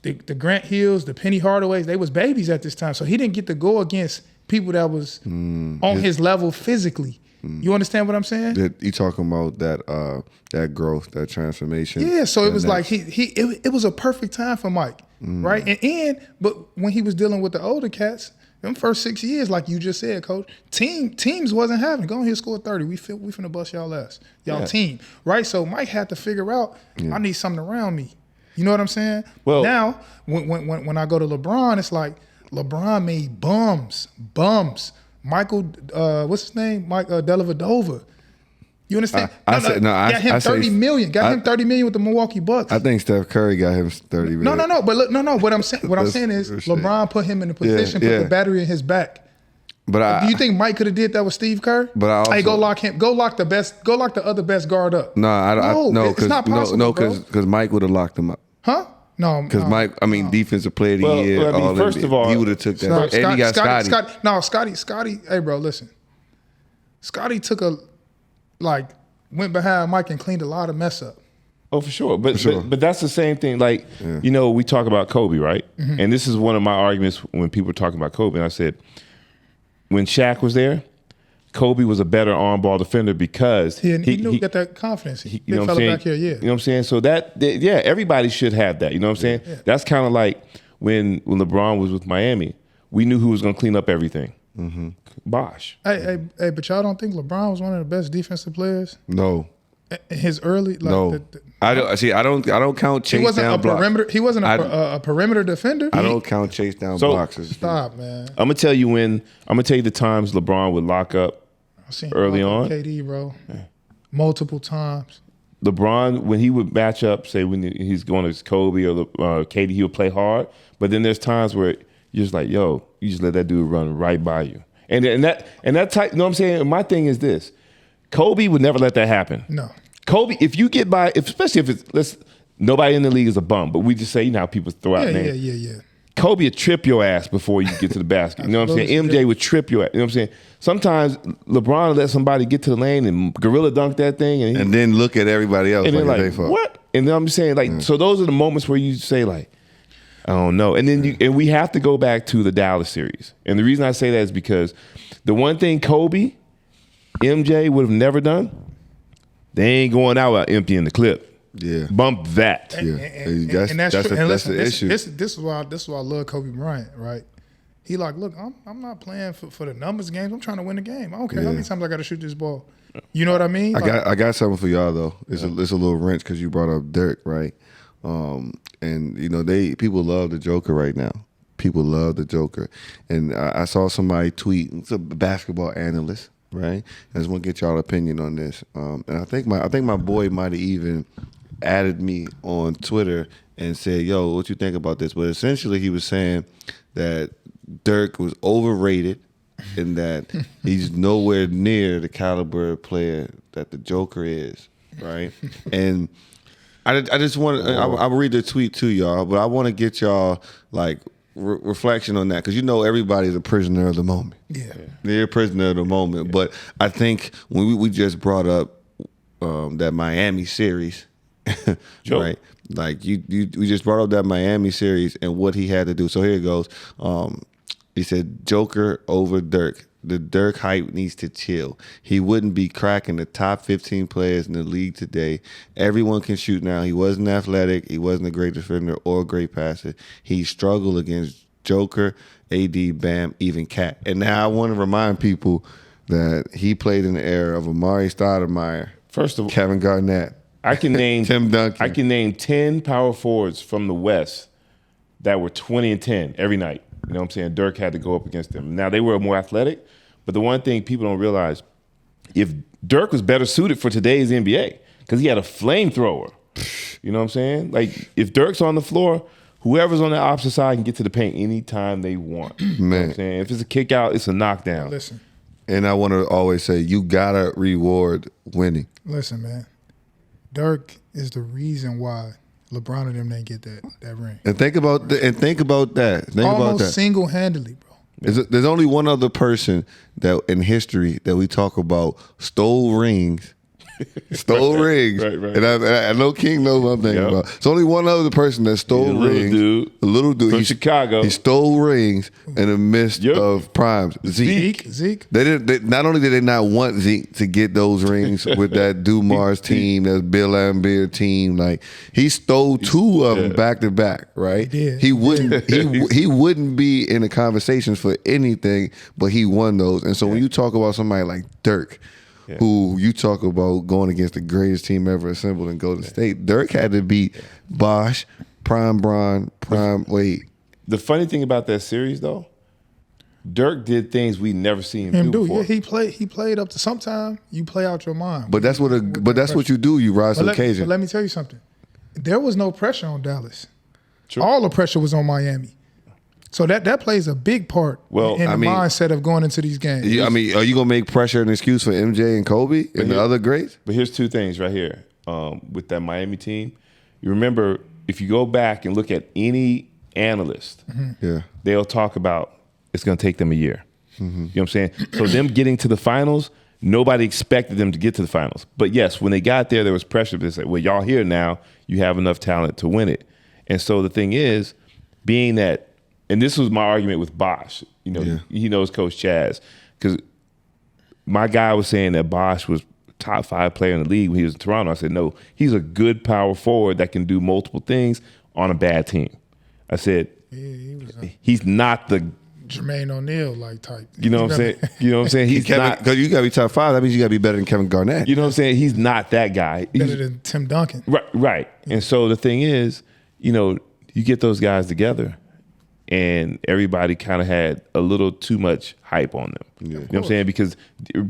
the Grant Hills, the Penny Hardaways, they was babies at this time. So he didn't get to go against people that was on his level physically. You understand what I'm saying? You talking about that growth, that transformation? Yeah. So it was like it was a perfect time for Mike, right? But when he was dealing with the older cats, them first 6 years, like you just said, Coach, teams wasn't having. Go ahead, score 30. We finna bust y'all ass, team, right? So Mike had to figure out, I need something around me. You know what I'm saying? Well, now when I go to LeBron, it's like LeBron made bums. Michael, what's his name? Mike Dellavedova. You understand? Got him 30 million. Got him 30 million with the Milwaukee Bucks. I think Steph Curry got him 30 million. No. But look, no. What I'm saying is LeBron put him in a position, put the battery in his back. But do you think Mike could have did that with Steve Kerr? But I also, hey, go lock him. Go lock the other best guard up. No, it's not possible, because Mike would have locked him up. Huh? No, because Mike, Defensive Player of the Year. First of all, he would have took that. And he got Scotty. Scotty. Hey, bro, listen. Scotty went behind Mike and cleaned a lot of mess up. Oh, for sure. But that's the same thing. Like, we talk about Kobe, right? Mm-hmm. And this is one of my arguments when people are talking about Kobe. And I said, when Shaq was there, Kobe was a better on-ball defender because he knew he got that confidence. He you know what I'm saying? Back here, yeah. You know what I'm saying? So everybody should have that. You know what I'm saying? Yeah. That's kind of like when LeBron was with Miami, we knew who was going to clean up everything. Mm-hmm. Bosh. Hey, but y'all don't think LeBron was one of the best defensive players? No. His early, I don't count chase down blocks. He wasn't a perimeter defender. I don't count chase down blocks. Stop, man. I'm gonna tell you the times LeBron would lock up early on. KD, bro, multiple times. LeBron, when he would match up, say when he's going to Kobe or KD, he would play hard. But then there's times where you're just like, yo, you just let that dude run right by you, and that type. You know what I'm saying? My thing is this. Kobe would never let that happen. No. Kobe, if you get by, especially if it's nobody in the league is a bum, but we just say, how people throw out names. Yeah. Kobe would trip your ass before you get to the basket. You know what I'm saying? MJ would trip your ass. You know what I'm saying? Sometimes LeBron would let somebody get to the lane and gorilla dunk that thing. And then look at everybody else and like what? And then I'm just saying, so those are the moments where you say, like, I don't know. And then we have to go back to the Dallas series. And the reason I say that is because the one thing Kobe, MJ would have never done, they ain't going out without emptying the clip. Yeah. Bump that. And that's true. That's the issue. This is why I love Kobe Bryant, right? He like, look, I'm not playing for the numbers games. I'm trying to win the game. I don't care how many times I got to shoot this ball. You know what I mean? I got something for y'all though. It's a little wrench because you brought up Dirk, right? And people love the Joker right now. People love the Joker. And I saw somebody tweet. It's a basketball analyst. Right, I just want to get y'all opinion on this, and I think my boy might have even added me on Twitter and said, "Yo, what you think about this?" But essentially, he was saying that Dirk was overrated and that he's nowhere near the caliber of player that the Joker is. Right, and I just want to. I'll read the tweet to y'all, but I want to get y'all like. Reflection on that, because everybody's a prisoner of the moment. Yeah, they're a prisoner of the moment. Yeah. But I think when we just brought up that Miami series, right? Like we just brought up that Miami series and what he had to do. So here it goes. He said Joker over Dirk. The Dirk hype needs to chill. He wouldn't be cracking the top 15 players in the league today. Everyone can shoot now. He wasn't athletic. He wasn't a great defender or a great passer. He struggled against Joker, AD, Bam, even Cat. And now I want to remind people that he played in the era of Amari Stoudemire, First of all, Kevin Garnett, I can name Tim Duncan. I can name 10 power forwards from the West that were 20 and 10 every night. You know what I'm saying? Dirk had to go up against them. Now, they were more athletic, but the one thing people don't realize, if Dirk was better suited for today's NBA, because he had a flamethrower. You know what I'm saying? Like, if Dirk's on the floor, whoever's on the opposite side can get to the paint anytime they want. You know what I'm saying? If it's a kick out, it's a knockdown. Listen. And I want to always say, you got to reward winning. Listen, man. Dirk is the reason why LeBron and them didn't get that ring. And think about that. Think about that. Single-handedly, bro. There's only one other person that in history that we talk about stole rings. Rings. Right. And I know King knows what I'm thinking about. It's only one other person that stole rings. A little dude from Chicago. He stole rings in the midst of primes. Zeke. Not only did they not want Zeke to get those rings with that Dumars team, that Bill Laimbeer team, like he stole two of them back to back, right? He wouldn't he wouldn't be in the conversations for anything, but he won those. And so when you talk about somebody like Dirk, who you talk about going against the greatest team ever assembled in Golden State, Dirk had to beat Bosh, Prime Bron, Prime Wade. The funny thing about that series, though, Dirk did things we never seen him do before. Yeah, he played up to sometime you play out your mind. But that's what you do. You rise to the occasion. But let me tell you something. There was no pressure on Dallas. True. All the pressure was on Miami. So that plays a big part in the mindset of going into these games. I mean, are you going to make pressure an excuse for MJ and Kobe and the other greats? But here's two things right here with that Miami team. You remember, if you go back and look at any analyst, they'll talk about it's going to take them a year. You know what I'm saying? So them getting to the finals, nobody expected them to get to the finals. But yes, when they got there was pressure to say, well, y'all here now, you have enough talent to win it. And so the thing is, being that, and this was my argument with Bosh. You know, he knows Coach Chaz, because my guy was saying that Bosh was top 5 player in the league when he was in Toronto. I said, no, he's a good power forward that can do multiple things on a bad team. I said, he's not the Jermaine O'Neal like type. You know what I'm saying? You know what I'm saying? He's not, because you got to be top 5. That means you got to be better than Kevin Garnett. You know what I'm saying? He's not that guy. Better than Tim Duncan. Right. And so the thing is, you know, you get those guys together, and everybody kind of had a little too much hype on them. You know what I'm saying? Because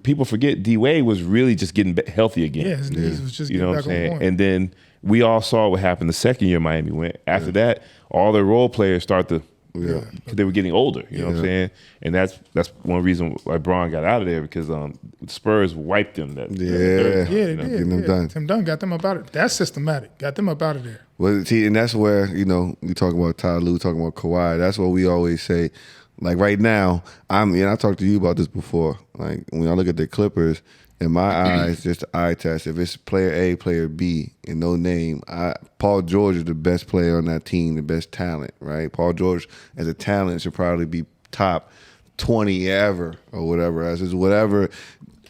people forget D-Wade was really just getting healthy again. Yeah, his knees was just getting back on point. And then we all saw what happened the second year Miami went. After that, all their role players start to, because they were getting older. You know what I'm saying? And that's one reason why Braun got out of there, because Spurs wiped them. They did. Getting them done. Tim Duncan got them up out of there. That's systematic. Got them up out of there. Well, see, and that's where, you know, we talk about Ty Lue, talking about Kawhi. That's what we always say. Like right now, I talked to you about this before. Like when I look at the Clippers, in my eyes, just the eye test, if it's player A, player B, and no name, Paul George is the best player on that team, the best talent, right? Paul George as a talent should probably be top 20 ever or whatever. As is whatever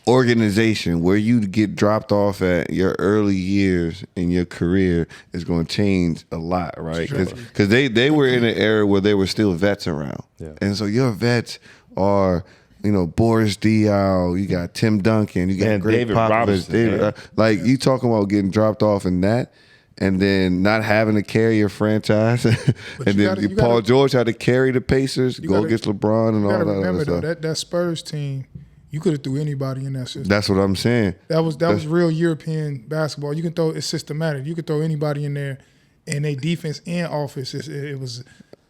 organization where you get dropped off at your early years in your career is going to change a lot, right? Because they were in an era where there were still vets around. And so your vets are, you know, Boris Diaw, you got Tim Duncan, you got Greg Popovich. Like, you talking about getting dropped off in that, and then not having to carry your franchise. And Paul George had to carry the Pacers, go against LeBron and all that other stuff. Though, that Spurs team, you could have threw anybody in that system. That's what I'm saying. That was real European basketball. You can throw, it's systematic. You could throw anybody in there, and their defense and offense, it was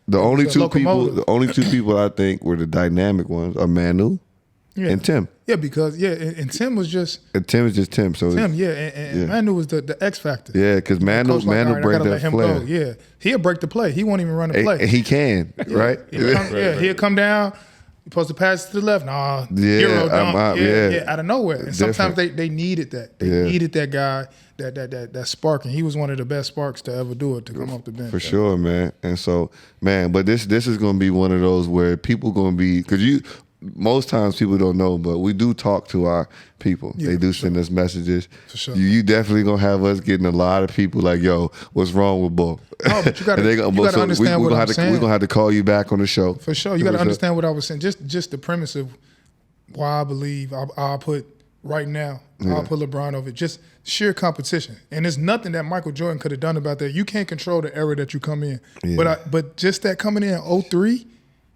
the only two people I think were the dynamic ones are Manu and Tim. Yeah, because and Tim was just Tim is just Tim. So Tim, and Manu was the X factor. Yeah, because Manu break that play. Yeah, he'll break the play. He won't even run the play. He can, right? He'll come down. Supposed to pass to the left. Nah, out of nowhere. And sometimes they needed that. They needed that guy, that spark, and he was one of the best sparks to ever do it, to come off the bench. For sure, man. And so, man, but this is going to be one of those where people going to be, because most times people don't know, but we do talk to our people. Yeah, they do for send us messages. For sure. You definitely gonna have us getting a lot of people like, yo, what's wrong with Bull? No, but you gotta understand what I'm saying. We're gonna have to call you back on the show. For sure. You got to understand what I was saying. Just the premise of why I believe I'll put right now, I'll put LeBron over just sheer competition. And there's nothing that Michael Jordan could have done about that. You can't control the era that you come in. Yeah. But just that coming in 03,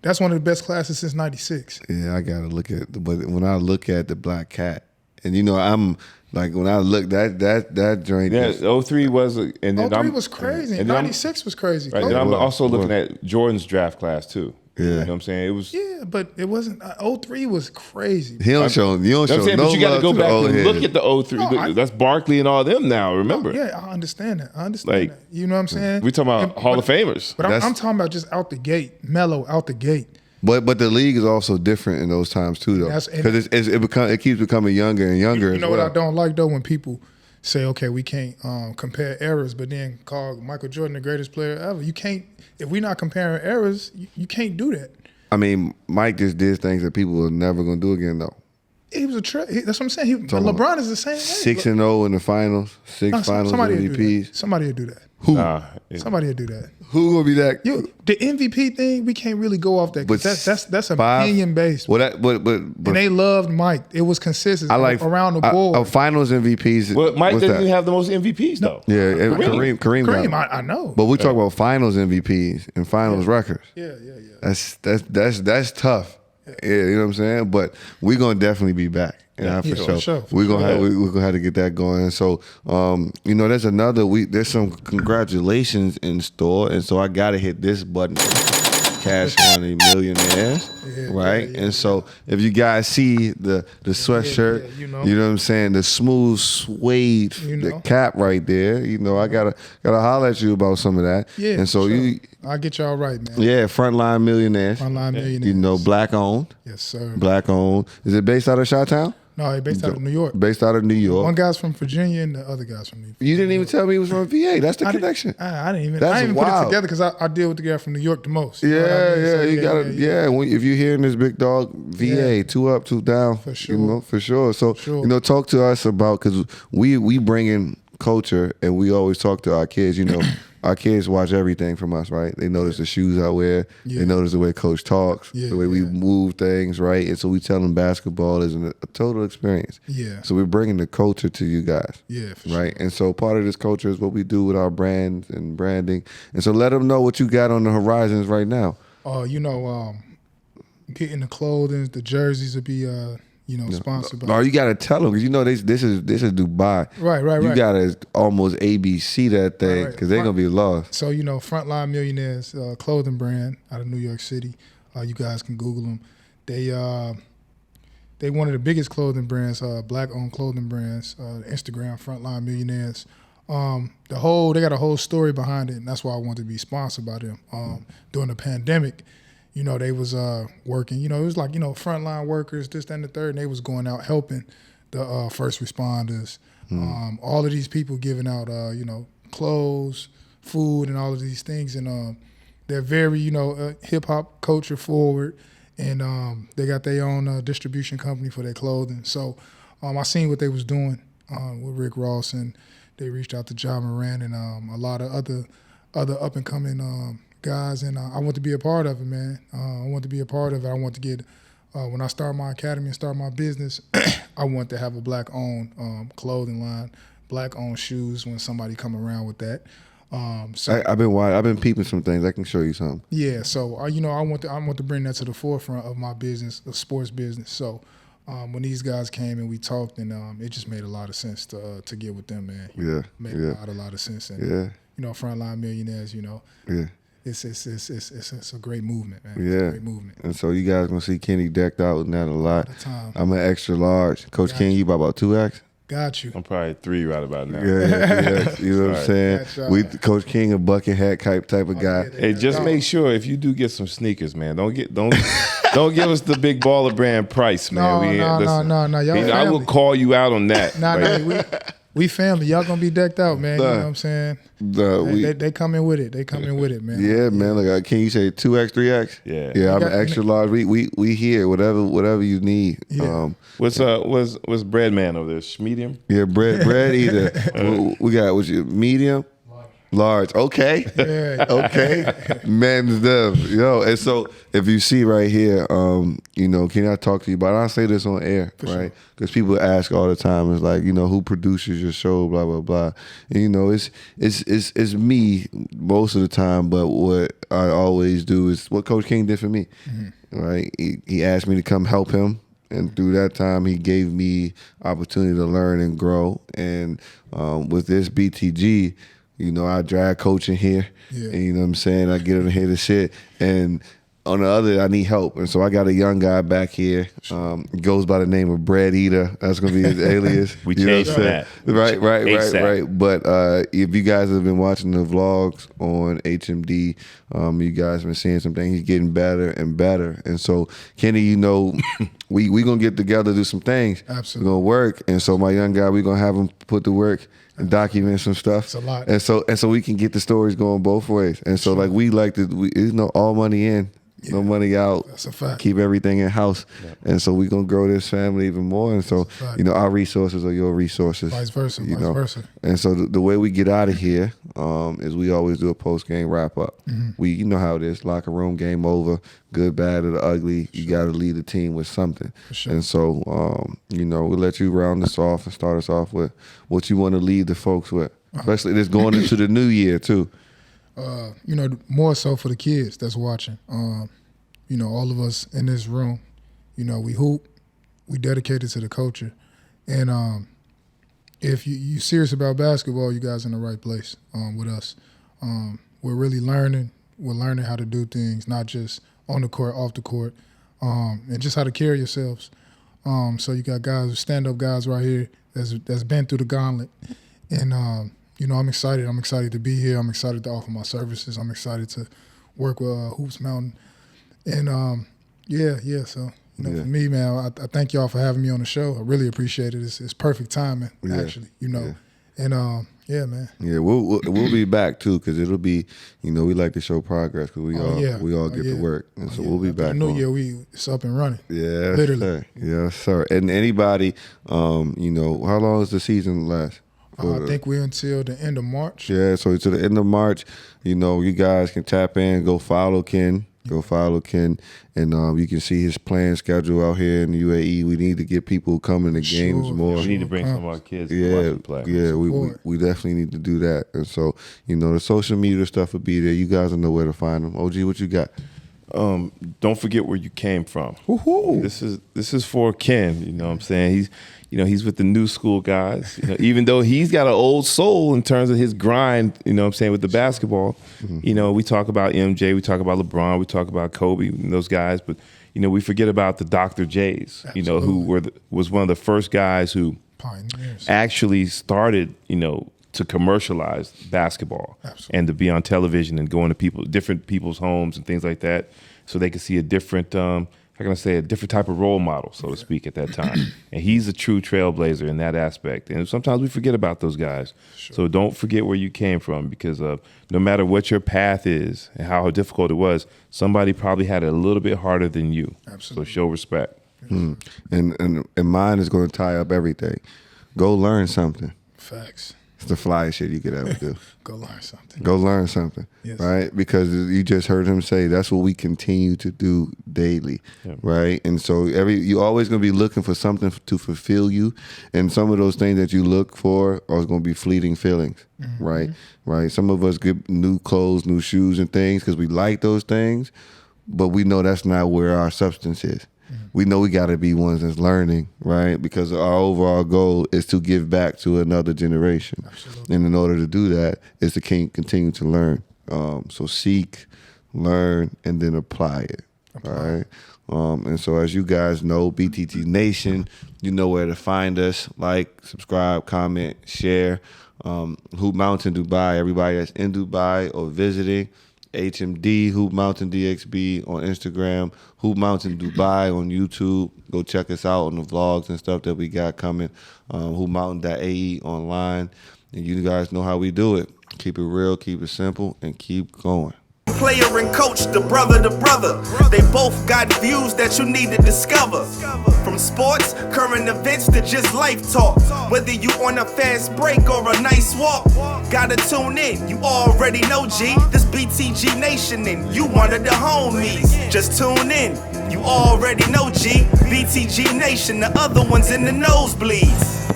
that's one of the best classes since 96. Yeah, I gotta look at but when I look at the Black Cat, and I'm like when I look that joint. Yeah, 03 was, and then 03 was crazy. And 96 was crazy. Right, and I'm also looking at Jordan's draft class too. Yeah. You know what I'm saying? It was. Yeah, but it wasn't. 03 was crazy. You don't show no But you got to go back and head. look at the 03. No, That's Barkley and all them now. Remember? Yeah, I understand that. Like, that. You know what I'm saying? We talking about Hall of Famers. But I'm talking about just out the gate, mellow out the gate. But the league is also different in those times too, though, because it keeps becoming younger and younger. You know what I don't like though, when people say, okay, we can't compare eras, but then call Michael Jordan the greatest player ever. You can't. If we're not comparing eras, you can't do that. I mean, Mike just did things that people are never gonna do again, though. He was that's what I'm saying. LeBron is the same way. 6-0 in the finals, finals MVPs. Somebody will do that. Who? Somebody will do that. Who gonna be that? The MVP thing, we can't really go off that. But That's opinion based. Well, but and they loved Mike. It was consistent around the board. Finals MVPs. Well, Mike doesn't even have the most MVPs though. Yeah, Kareem got it. I know. But we talk about finals MVPs and finals records. Yeah. That's tough. Yeah, you know what I'm saying? But we're gonna definitely be back. For sure. We're gonna have to get that going. So there's there's some congratulations in store, and so I gotta hit this button. Cash Money Millionaires, right? And so if you guys see the sweatshirt, you know what I'm saying, the smooth suede, the cap right there, I gotta holler at you about some of that. Yeah, and so I'll get y'all right, man. Yeah, Frontline Millionaires. Frontline Millionaires. Black owned. Yes, sir. Black owned. Is it based out of Chi-Town? No, he's based out of New York. Based out of New York. One guy's from Virginia and the other guy's from New York. You didn't even tell me he was from VA. That's the connection. I didn't even That's put it together because I deal with the guy from New York the most. You gotta. If you're hearing this big dog, VA, 2 up, 2 down. For sure. For sure. So talk to us about, because we bring in culture, and we always talk to our kids. Our kids watch everything from us, right? They notice the shoes I wear. Yeah. They notice the way Coach talks, the way we move things, right? And so we tell them basketball is a total experience. Yeah. So we're bringing the culture to you guys. Yeah, for right? sure. And so part of this culture is what we do with our brands and branding. And so let them know what you got on the horizons right now. Getting the clothing, the jerseys will be sponsored by. No, you gotta tell them, because this is Dubai. Right. You gotta almost ABC that thing, because they're gonna be lost. So Frontline Millionaires clothing brand out of New York City. You guys can Google them. They one of the biggest clothing brands, black-owned clothing brands. Instagram Frontline Millionaires. They got a whole story behind it, and that's why I wanted to be sponsored by them. During the pandemic, they was working. It was like frontline workers, this, that, and the third, and they was going out helping the first responders. All of these people giving out clothes, food, and all of these things, and they're very hip hop culture forward, and they got their own distribution company for their clothing. So I seen what they was doing with Rick Ross, and they reached out to John Moran and a lot of other up and coming guys, and I want to be a part of it, man. I want to be a part of it. I want to get when I start my academy and start my business, I want to have a black-owned clothing line, black-owned shoes when somebody come around with that. I've been peeping some things. I can show you something. Yeah, so I want to bring that to the forefront of my business, the sports business. So when these guys came and we talked, and it just made a lot of sense to get with them, man. Made a lot of sense. And, Frontline Millionaires, Yeah. It's a great movement, man. Yeah. Great movement. And so you guys gonna see Kenny decked out with that a lot. All the time. I'm an extra large. Coach King, you about 2X? Got you. I'm probably 3 right about now. Yeah. You know what I'm saying? Coach King, a bucket hat type of guy. Hey, just make sure if you do get some sneakers, man, don't give us the big baller brand price, man. No. Y'all I will call you out on that. We family. Y'all gonna be decked out, man. You know what I'm saying? They come in with it. They come in with it, man. Yeah, man. Like, can you say 2X, 3X? Yeah. I'm extra large. We here. Whatever you need. Yeah. What's bread man over there? Medium? Yeah, bread eater. We got medium. Large, okay, Yeah. okay, men's them, and so if you see right here, can I talk to you about? I say this on air, right? Because people ask all the time, it's like, who produces your show, blah blah blah, and it's me most of the time, but what I always do is what Coach King did for me, right? He asked me to come help him. And through that time, he gave me opportunity to learn and grow. And with this BTG, I drag coach in here. Yeah. And you know what I'm saying? I get him here to shit. And on the other, I need help. And so I got a young guy back here. Goes by the name of Bread Eater. That's going to be his alias. We changed that. Right. But if you guys have been watching the vlogs on HMD, you guys have been seeing some things. He's getting better and better. And so, Kenny, we going to get together, do some things. Absolutely. We're going to work. And so my young guy, we're going to have him put to work and document some stuff. It's a lot. And so we can get the stories going both ways. And so like we like to, all money in, no money out. That's a fact. Keep everything in house. Yeah. And so we're going to grow this family even more. And so, our resources are your resources. Vice versa. And so the way we get out of here is we always do a post-game wrap-up. You know how it is, locker room, game over, good, bad, or the ugly. You got to lead the team with something. And so, we'll let you round this off and start us off with what you want to lead the folks with, especially this going into the new year, too. More so for the kids that's watching. All of us in this room, we hoop, we dedicated to the culture. And if you serious about basketball, you guys in the right place with us. We're really learning. We're learning how to do things, not just on the court, off the court, and just how to carry yourselves. So you got guys, stand-up guys right here that's been through the gauntlet. And I'm excited. I'm excited to be here. I'm excited to offer my services. I'm excited to work with Hoops Mountain. And, So, for me, man, I thank y'all for having me on the show. I really appreciate it. It's perfect timing, actually, And, man. Yeah, we'll be back, too, because it'll be, we like to show progress because we all get to work. And so we'll be back. The new year, it's up and running. Yeah, literally. Sir. Yes, sir. And anybody, how long does the season last? I think we're until the end of March. Yeah, so to the end of March, you guys can tap in, go follow Ken, and you can see his playing schedule out here in the UAE. We need to get people coming to games more. We need to bring some of our kids to watch the play. Yeah, we definitely need to do that. And so, the social media stuff will be there. You guys will know where to find them. OG, what you got? Don't forget where you came from. Woo-hoo. This is for Ken. You know what I'm saying? He's with the new school guys. Even though he's got an old soul in terms of his grind, with the basketball. We talk about MJ, we talk about LeBron, we talk about Kobe and those guys, but we forget about the Dr. J's, who was one of the first guys who pioneers actually started, to commercialize basketball. Absolutely. And to be on television and go into different people's homes and things like that, so they could see a different a different type of role model, so to speak, at that time. And he's a true trailblazer in that aspect. And sometimes we forget about those guys. Sure. So don't forget where you came from, because no matter what your path is and how difficult it was, somebody probably had it a little bit harder than you. Absolutely. So show respect. And mine is going to tie up everything. Go learn something. Facts. It's the flyest shit you could ever do. Go learn something. Yes. Right? Because you just heard him say that's what we continue to do daily, right? And so you're always going to be looking for something to fulfill you, and some of those things that you look for are going to be fleeting feelings, right? Right? Some of us get new clothes, new shoes and things because we like those things, but we know that's not where our substance is. We know we got to be ones that's learning, right? Because our overall goal is to give back to another generation. Absolutely. And in order to do that is to continue to learn. So seek, learn, and then apply it, all right? And so as you guys know, BTG Nation, you know where to find us. Like, subscribe, comment, share. Hoop Mountain Dubai, everybody that's in Dubai or visiting, HMD, Hoop Mountain DXB on Instagram, Hoop Mountain Dubai on YouTube. Go check us out on the vlogs and stuff that we got coming. HoopMountain.ae online. And you guys know how we do it. Keep it real, keep it simple, and keep going. Player and coach, the brother to brother. They both got views that you need to discover. From sports, current events to just life talk. Whether you on a fast break or a nice walk, gotta tune in, you already know G. This BTG Nation and you one of the homies. Just tune in, you already know G. BTG Nation, the other ones in the nosebleeds.